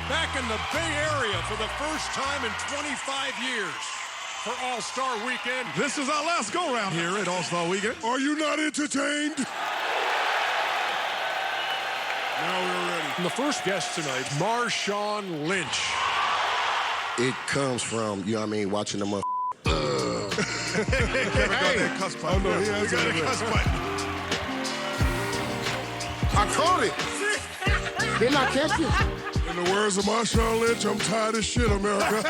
Back in the Bay Area for the first time in 25 years for All-Star Weekend. This is our last go-round here at All-Star Weekend. Are you not entertained? Now we're ready. And the first guest tonight, Marshawn Lynch. It comes from, you know what I mean, watching them up. Kevin got that cuss button. Oh, no, he has got it. a cuss button. I caught it. Didn't I catch it? In the words of Marshawn Lynch, I'm tired of shit, America.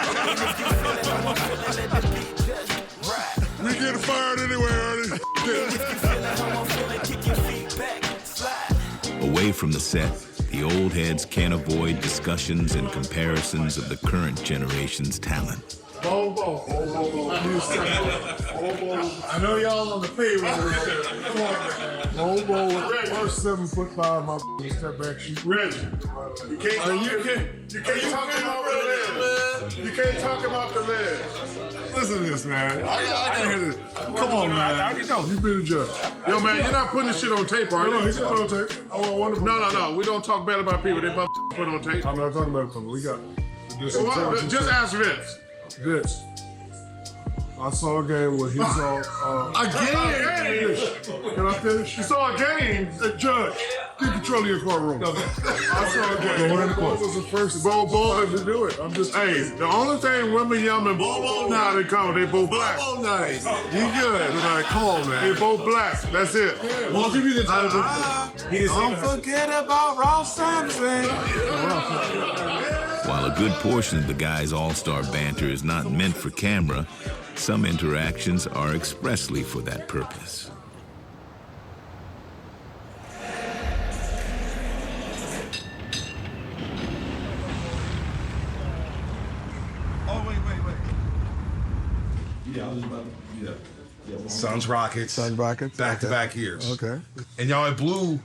We getting fired anyway, Ernie. Away from the set, the old heads can't avoid discussions and comparisons of the current generation's talent. Bobo. I know y'all on the payroll. Come on, Bobo, first 7'5", my step back shoot. Reggie. You can't talk about the legs, man. You can't talk about the legs. Listen to this, man. I can hear this. Come on, man. I already know. You be the judge. Yo, man, you're not putting this shit on tape, are you? No, he's put on tape. No. We don't talk bad about people. They put on tape. I'm not talking about people. We got just ask Vince. Vince. I saw a game where he saw... a game? Can I finish? You saw a game? Judge, get control of your courtroom. I saw a game. Bo was the first. Bo to do it. I'm just... Hey, the only thing women yell and Bo now they come, they both black. Bo nice. You good. Like, come on, man. They both black. That's it. Well, give me the time. Don't forget about Ross Sampson. While a good portion of the guys' all-star banter is not meant for camera, some interactions are expressly for that purpose. Oh, wait. Yeah, I was about to, Suns Rockets. Back-to-back years. Okay. And y'all had blew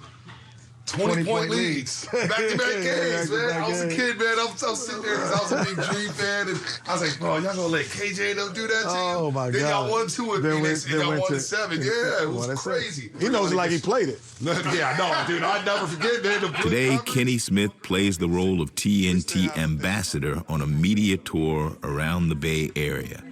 20-point leads. Back-to-back games, man. I was a kid, man. I was sitting there because I was a big Dream fan. And I was like, bro, y'all gonna let KJ and them do that to you? Oh, my then God. Y'all won 2 in Phoenix, and y'all won 7. Yeah, it was crazy. He knows it like he played it. Yeah, no, dude, I'd never forget that. Today, Kenny Smith plays the role of TNT ambassador on a media tour around the Bay Area.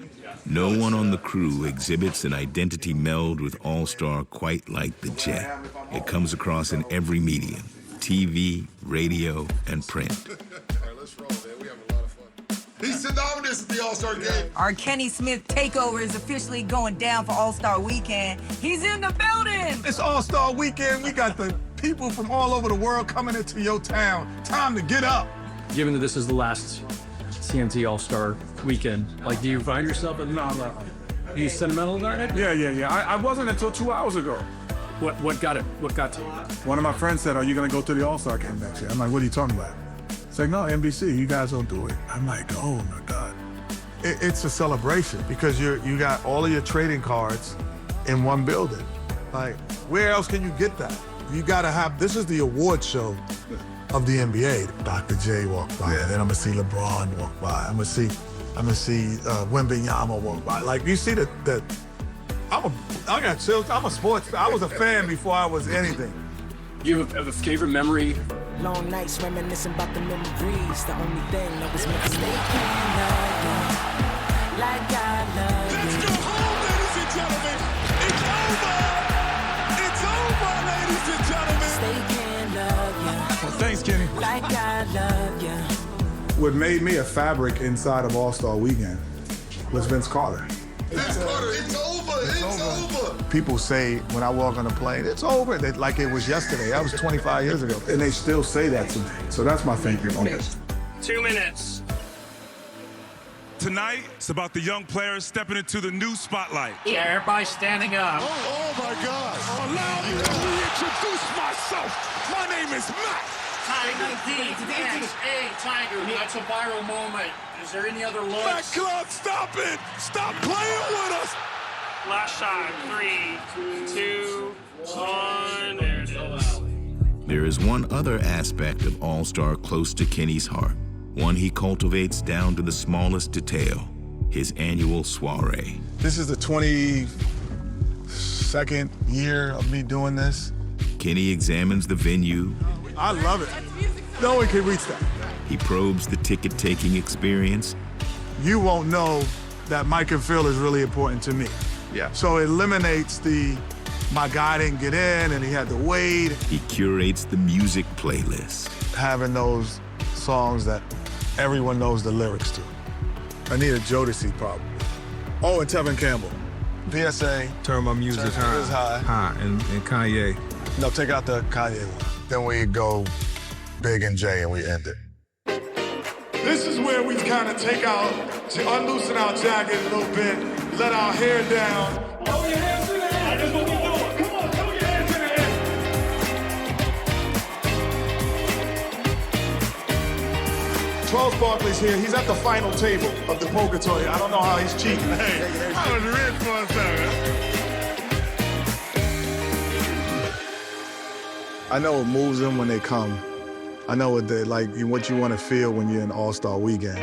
No one on the crew exhibits an identity meld with All-Star quite like the Jet. It comes across in every medium, TV, radio, and print. He's synonymous at the All-Star game. Our Kenny Smith takeover is officially going down for All-Star Weekend. He's in the building! It's All-Star Weekend. We got the people from all over the world coming into your town. Time to get up. Given that this is the last TNT All-Star Weekend, like, do you find yourself at are you sentimental about it? Yeah. I wasn't until 2 hours ago. What got it? What got to you? One of my friends said, "Are you going to go to the All-Star game next year?" I'm like, "What are you talking about?" It's like, "No, NBC, you guys don't do it." I'm like, "Oh my God." It's a celebration because you got all of your trading cards in one building. Like, where else can you get that? You got to have, this is the award show of the NBA. Dr. J walked by, and then I'm gonna see LeBron walk by. I'm gonna see Wembanyama walk by. Like, you see that I got chills. I'm a sports fan. I was a fan before I was anything. You have a favorite memory? Long nights reminiscing about the memories. The only thing that was meant to stay like I love you. Let's go home, ladies and gentlemen. It's over. It's over, ladies and gentlemen. Stay can love you. Well, thanks, Kenny. Like I love you. What made me a fabric inside of All-Star Weekend was Vince Carter. Vince Carter, it's over. People say when I walk on the plane, it's over. Like it was yesterday. That was 25 years ago. And they still say that to me. So that's my favorite moment. 2 minutes. Tonight, it's about the young players stepping into the new spotlight. Yeah, everybody standing up. Oh my God. Allow me to reintroduce myself. My name is Matt. Tiger D. Hey, Tiger, that's a viral moment. Is there any other looks? Matt Clark, stop it. Stop playing with us. Last shot. 3, 2, 1. There it is. There is one other aspect of All-Star close to Kenny's heart, one he cultivates down to the smallest detail, his annual soiree. This is the 27th second year of me doing this. Kenny examines the venue. I love it. No one can reach that. He probes the ticket-taking experience. You won't know that Mike and Phil is really important to me. Yeah. So it eliminates my guy didn't get in and he had to wait. He curates the music playlist. Having those songs that everyone knows the lyrics to. I need a Jodeci probably. Oh, and Tevin Campbell. PSA. Turn my music high. And Kanye. No, take out the Kanye one. Then we go Big and J and we end it. This is where we kind of unloosen our jacket a little bit, let our hair down. Throw your hands in the air. That's what we doing. Come on, throw your hands in the air. Charles Barkley's here. He's at the final table of the poker tournament. I don't know how he's cheating. Hey, I was rich for a second. I know what moves them when they come. I know what they like, what you want to feel when you're in All-Star Weekend.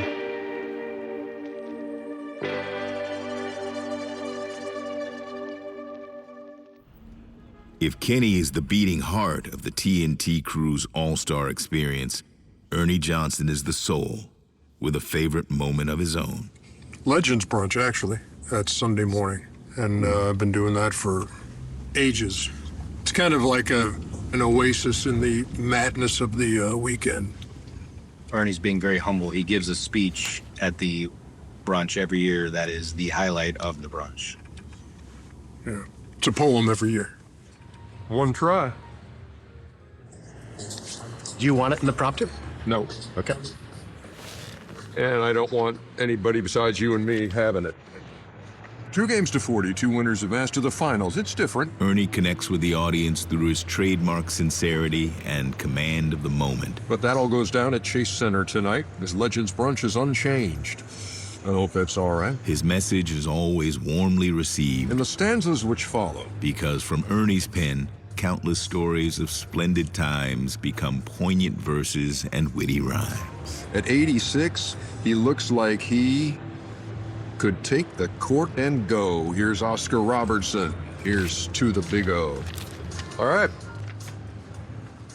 If Kenny is the beating heart of the TNT crew's All-Star experience, Ernie Johnson is the soul, with a favorite moment of his own. Legends Brunch, actually. That's Sunday morning. And I've been doing that for ages. It's kind of like an oasis in the madness of the weekend. Ernie's being very humble. He gives a speech at the brunch every year that is the highlight of the brunch. Yeah, it's a poem every year. One try. Do you want it in the prompter? No. Okay. And I don't want anybody besides you and me having it. 2 games to 40, 2 winners advance to the finals. It's different. Ernie connects with the audience through his trademark sincerity and command of the moment. But that all goes down at Chase Center tonight. His Legends Brunch is unchanged. I hope that's all right. His message is always warmly received. In the stanzas which follow. Because from Ernie's pen, countless stories of splendid times become poignant verses and witty rhymes. At 86, he looks like he could take the court and go. Here's Oscar Robertson. Here's to the Big O. All right.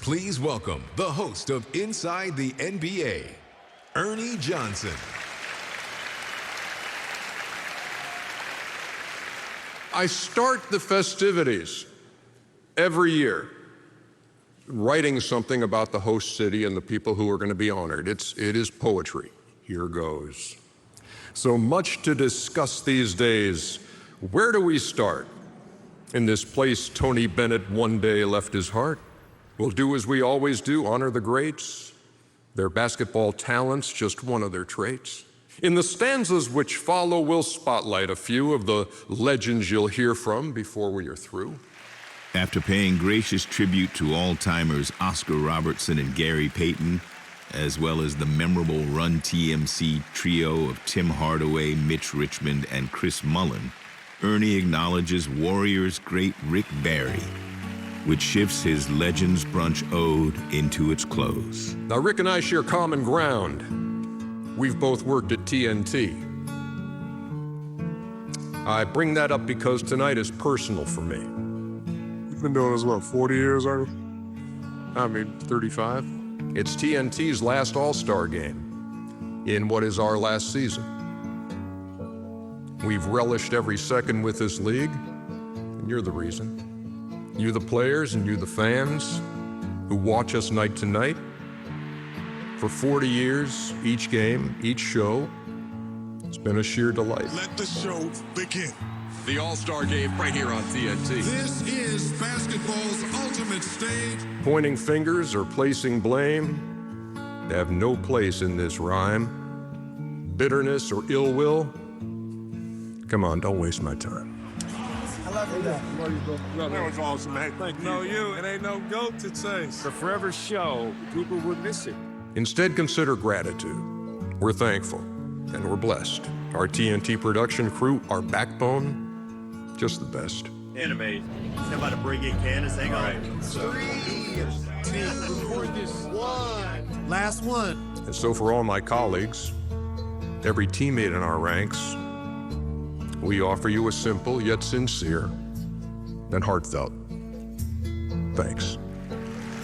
Please welcome the host of Inside the NBA, Ernie Johnson. I start the festivities every year writing something about the host city and the people who are going to be honored. It is poetry. Here goes. So much to discuss these days. Where do we start? In this place Tony Bennett one day left his heart. We'll do as we always do, honor the greats. Their basketball talents, just one of their traits. In the stanzas which follow, we'll spotlight a few of the legends you'll hear from before we are through. After paying gracious tribute to all-timers Oscar Robertson and Gary Payton, as well as the memorable Run TMC trio of Tim Hardaway, Mitch Richmond, and Chris Mullin, Ernie acknowledges Warriors' great Rick Barry, which shifts his Legends Brunch ode into its close. Now, Rick and I share common ground. We've both worked at TNT. I bring that up because tonight is personal for me. You've been doing this, what, 40 years, Ernie? 35. It's TNT's last All-Star game in what is our last season. We've relished every second with this league, and you're the reason. You the players and you the fans who watch us night to night. For 40 years, each game, each show, it's been a sheer delight. Let the show begin. The All-Star Game right here on TNT. This is basketball's ultimate stage. Pointing fingers or placing blame have no place in this rhyme. Bitterness or ill will, come on, don't waste my time. I love you, Dad. That was awesome, man. Thank you. No, it ain't no goat to chase. The forever show, people would miss it. Instead, consider gratitude. We're thankful and we're blessed. Our TNT production crew, our backbone, just the best. Animate. Somebody bring in Candace. Hang on. 3, 2, record this. 1. Last one. And so for all my colleagues, every teammate in our ranks, we offer you a simple yet sincere and heartfelt thanks.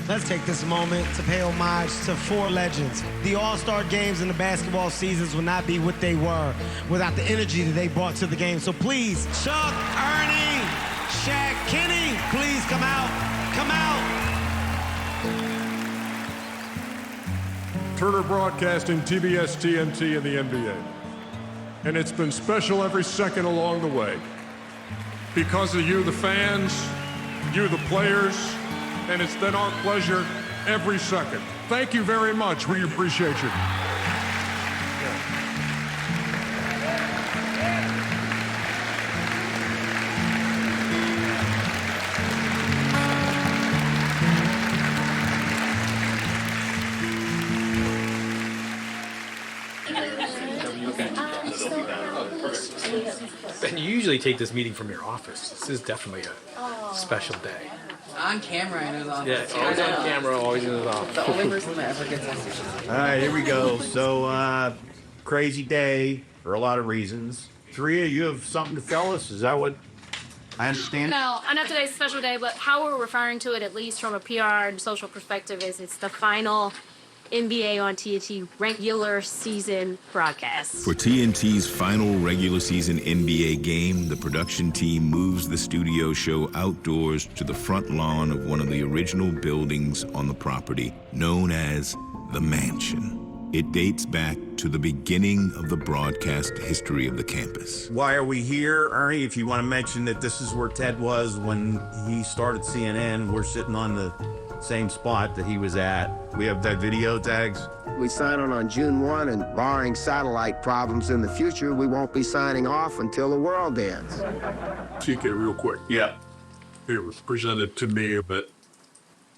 Let's take this moment to pay homage to 4 legends. The All-Star games and the basketball seasons would not be what they were without the energy that they brought to the game. So please, Chuck, Ernie, Shaq, Kenny, please come out. Come out. Turner Broadcasting, TBS, TNT, and the NBA. And it's been special every second along the way. Because of you, the fans, you, the players, and it's been our pleasure every second. Thank you very much. We appreciate you. And you usually take this meeting from your office. This is definitely a special day. On camera in his office. Yeah, always on camera, always in his office. The only person that ever gets messages. All right, here we go. So, crazy day for a lot of reasons. 3 of you have something to tell us? Is that what I understand? No, I know today's a special day, but how we're referring to it, at least from a PR and social perspective, is it's the final NBA on TNT regular season broadcast. For TNT's final regular season NBA game, the production team moves the studio show outdoors to the front lawn of one of the original buildings on the property, known as the Mansion. It dates back to the beginning of the broadcast history of the campus. Why are we here, Ernie? If you want to mention that this is where Ted was when he started CNN, we're sitting on the same spot that he was at. We have that video tags. We sign on June 1, and barring satellite problems in the future, we won't be signing off until the world ends. TK, real quick. Yeah. It was presented to me that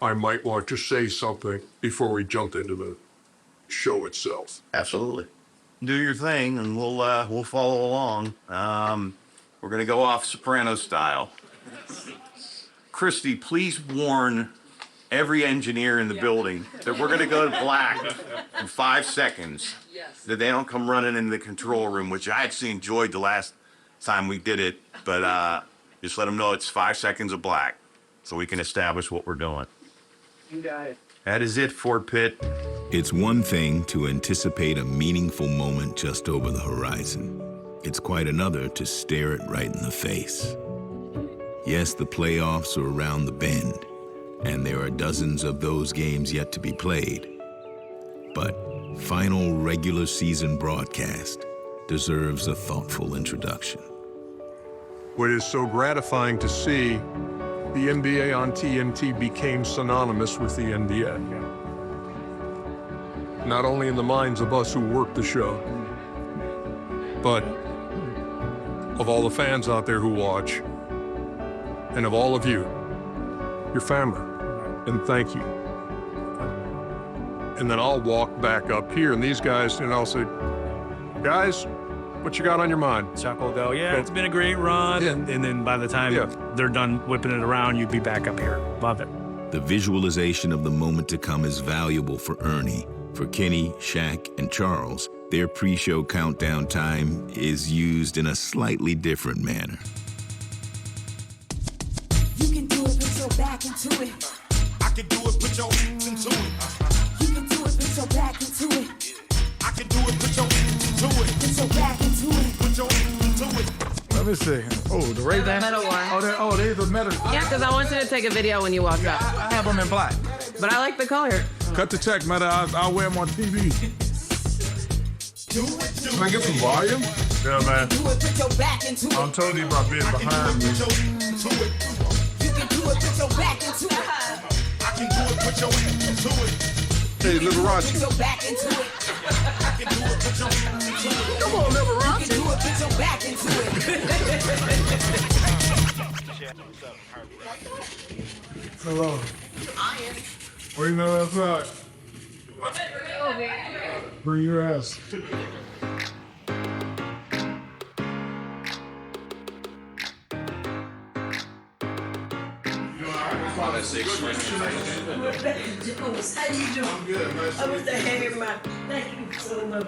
I might want to say something before we jump into the show itself. Absolutely. Do your thing, and we'll follow along. We're gonna go off Soprano style. Christy, please warn every engineer in the building that we're gonna go to black in 5 seconds. That they don't come running into the control room, which I actually enjoyed the last time we did it, but just let them know it's 5 seconds of black so we can establish what we're doing. You got it. That is it, Fort Pitt. It's one thing to anticipate a meaningful moment just over the horizon. It's quite another to stare it right in the face. Yes, the playoffs are around the bend, and there are dozens of those games yet to be played. But final regular season broadcast deserves a thoughtful introduction. What is so gratifying to see, the NBA on TNT became synonymous with the NBA. Not only in the minds of us who work the show, but of all the fans out there who watch, and of all of you, your family, and thank you. And then I'll walk back up here, and these guys, and I'll say, guys, what you got on your mind? Chuck will go, yeah, it's been a great run. Yeah. And then by the time they're done whipping it around, you'd be back up here. Love it. The visualization of the moment to come is valuable for Ernie. For Kenny, Shaq, and Charles, their pre-show countdown time is used in a slightly different manner. You can do it, put your back into it. I can do it, put your into it. You can do it, put your back into it. I can do it, put your into it. Put your back into it. Put your into it. Let me see. Oh, the Ray Ban. metal one. Oh, they're the metal. Yeah, because I wanted to take a video when you walked up. I have them in black. But I like the color. Cut the check, man. I'll wear them on TV. Can I get some volume? Yeah, man. Do it, put your back into it. I'm telling you about being behind me. You can do it, put your back into it. I can do it, put your into it. Hey, Liberace. Put your back into it. I can do it, put your into it. Come on, Liberace. You can do it, put your back into it. Hello. Where you know that's at? Bring your ass. How you doing? I'm good. I was the head of my. Thank you so much.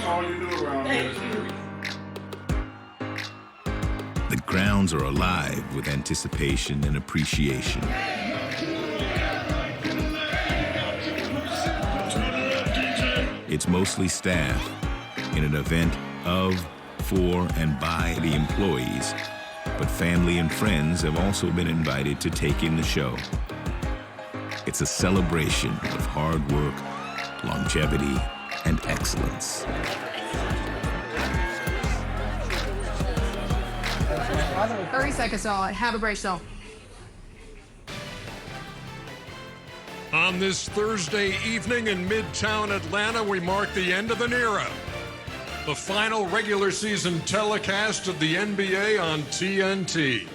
All you do around Thank you. Grounds are alive with anticipation and appreciation. It's mostly staff in an event of, for, and by the employees, but family and friends have also been invited to take in the show. It's a celebration of hard work, longevity, and excellence. Seconds on. Have a break, so. On this Thursday evening in Midtown Atlanta, we mark the end of an era. The final regular season telecast of the NBA on TNT.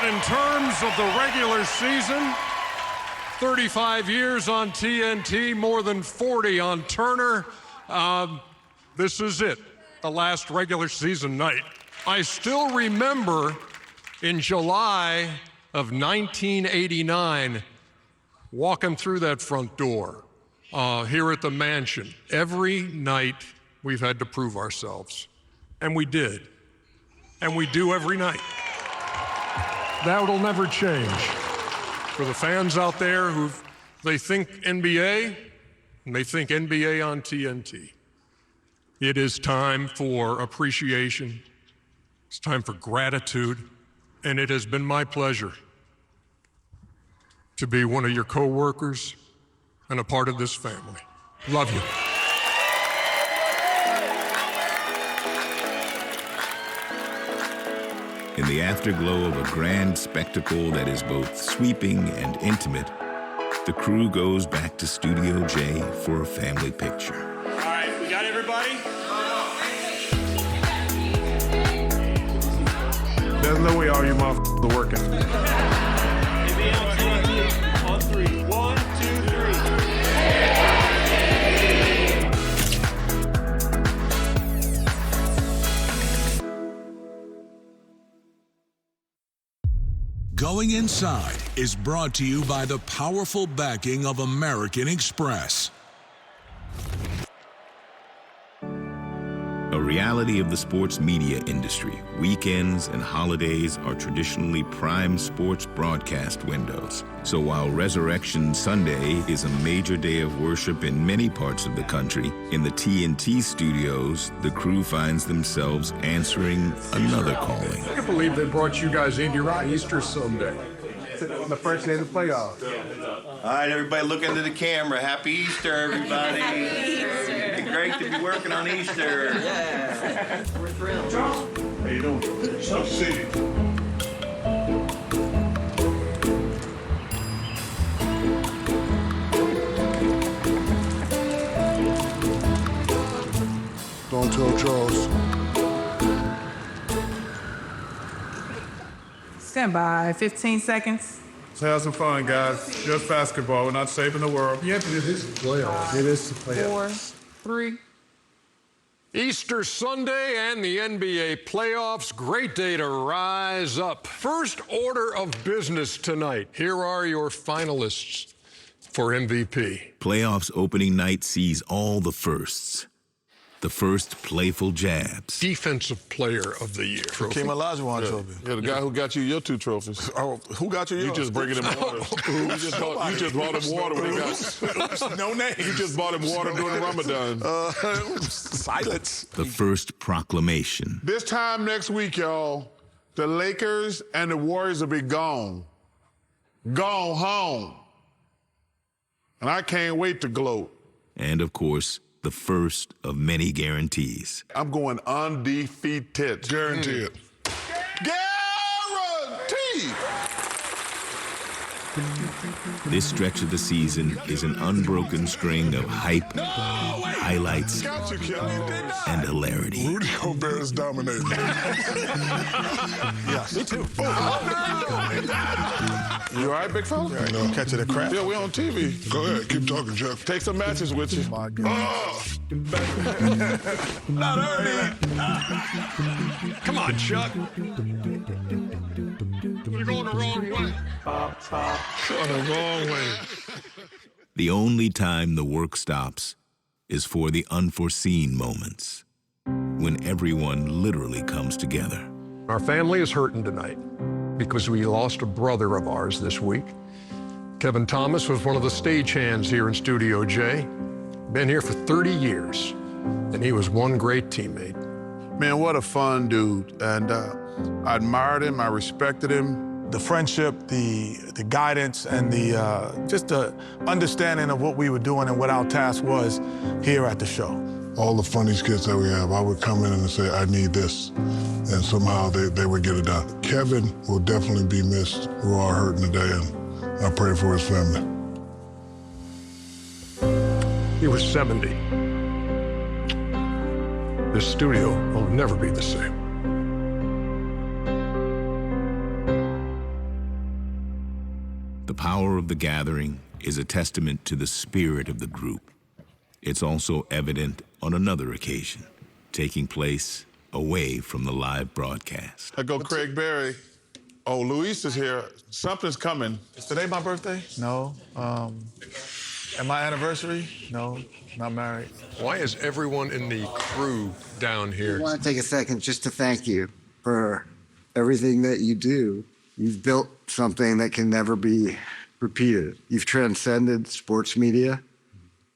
In terms of the regular season, 35 years on TNT, more than 40 on Turner. This is it, the last regular season night. I still remember in July of 1989, walking through that front door here at the mansion. Every night we've had to prove ourselves, and we did, and we do every night. That'll never change. For the fans out there they think NBA, and they think NBA on TNT. It is time for appreciation. It's time for gratitude. And it has been my pleasure to be one of your co-workers and a part of this family. Love you. In the afterglow of a grand spectacle that is both sweeping and intimate, the crew goes back to Studio J for a family picture. All right, we got everybody? There's no way all you motherfuckers are working. On three. 1, 2, 3. Going Inside is brought to you by the powerful backing of American Express. A reality of the sports media industry, weekends and holidays are traditionally prime sports broadcast windows. So while Resurrection Sunday is a major day of worship in many parts of the country, in the TNT studios, the crew finds themselves answering another calling. I can't believe they brought you guys in here on Easter Sunday. The first day of the playoffs. All right, everybody look into the camera. Happy Easter, everybody. It's great to be working on Easter. Yeah. We're thrilled. How you doing? So see. Don't tell Charles. Stand by. 15 seconds. Let's have some fun, guys. Just basketball. We're not saving the world. Yeah, but it is the playoffs. It is the playoffs. 4, 3. Easter Sunday and the NBA playoffs. Great day to rise up. First order of business tonight. Here are your finalists for MVP. Playoffs opening night sees all the firsts. The first playful jabs. Defensive Player of the Year. Hakeem Olajuwon trophy. Yeah, the guy who got you your 2 trophies. Oh, who got you yours? You just bringing him water. you just bought him water when he got. No name. You just bought him water during Ramadan. Silence. The first proclamation. This time next week, y'all, the Lakers and the Warriors will be gone. Gone home. And I can't wait to gloat. And of course, the first of many guarantees. I'm going undefeated. Guaranteed. Guaranteed. This stretch of the season is an unbroken string of hype, highlights, and hilarity. Rudy Gobert Bears dominated. Yeah, me too. You all right, big fella? Yeah, no. Catching a crap? Yeah, we on TV. Go ahead, keep talking, Jeff. Take some matches with you. My God. Not early. Come on, Chuck. We're going the wrong way. Going the wrong way. The only time the work stops is for the unforeseen moments, when everyone literally comes together. Our family is hurting tonight because we lost a brother of ours this week. Kevin Thomas was one of the stagehands here in Studio J. Been here for 30 years, and he was one great teammate. Man, what a fun dude. And I admired him, I respected him. The friendship, the guidance, and just the understanding of what we were doing and what our task was here at the show. All the funny skits that we have, I would come in and say, I need this. And somehow they would get it done. Kevin will definitely be missed. We're all hurting today, and I pray for his family. He was 70. This studio will never be the same. The power of the gathering is a testament to the spirit of the group. It's also evident on another occasion, taking place away from the live broadcast. I go Craig Berry. Oh, Luis is here. Something's coming. Is today my birthday? No. And my anniversary? No, not married. Why is everyone in the crew down here? I want to take a second just to thank you for everything that you do. You've built something that can never be repeated. You've transcended sports media.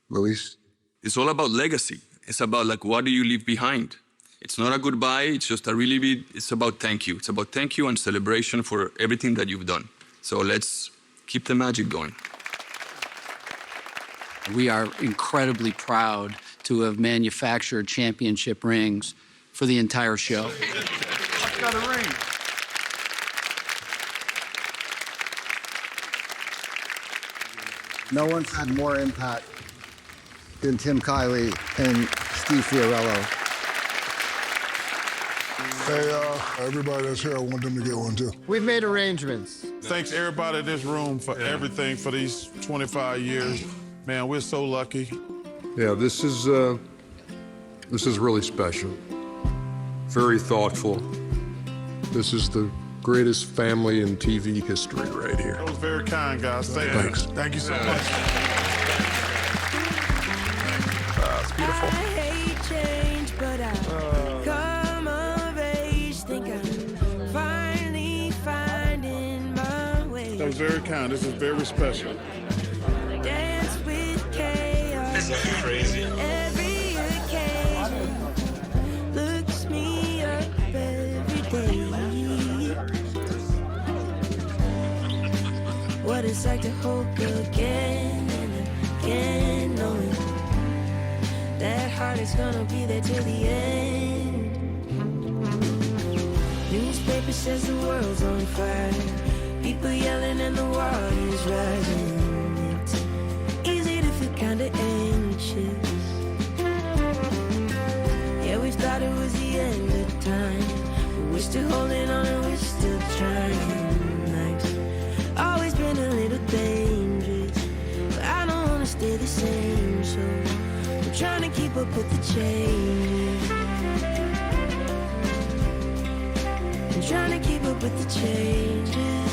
Luis? It's all about legacy. It's about, like, what do you leave behind? It's not a goodbye, it's just a really big, it's about thank you. It's about thank you and celebration for everything that you've done. So let's keep the magic going. We are incredibly proud to have manufactured championship rings for the entire show. I got a ring. No one's had more impact than Tim Kiley and Steve Fiorello. Hey, everybody that's here, I want them to get one too. We've made arrangements. Thanks everybody in this room for everything for these 25 years. Man, we're so lucky. Yeah, this is really special. Very thoughtful. This is the greatest family in TV history right here. That was very kind, guys. Thanks. Thank you so much. It's beautiful. That was very kind. This is very special. This is crazy. Every occasion looks me up every day. What it's like to hope again and again, knowing that heart is gonna be there till the end. Newspaper says the world's on fire. People yelling and the water's rising. Kinda anxious. Yeah, we thought it was the end of time, but we're still holding on and we're still trying. Life's always been a little dangerous, but I don't wanna stay the same, so I'm trying to keep up with the changes. I'm trying to keep up with the changes.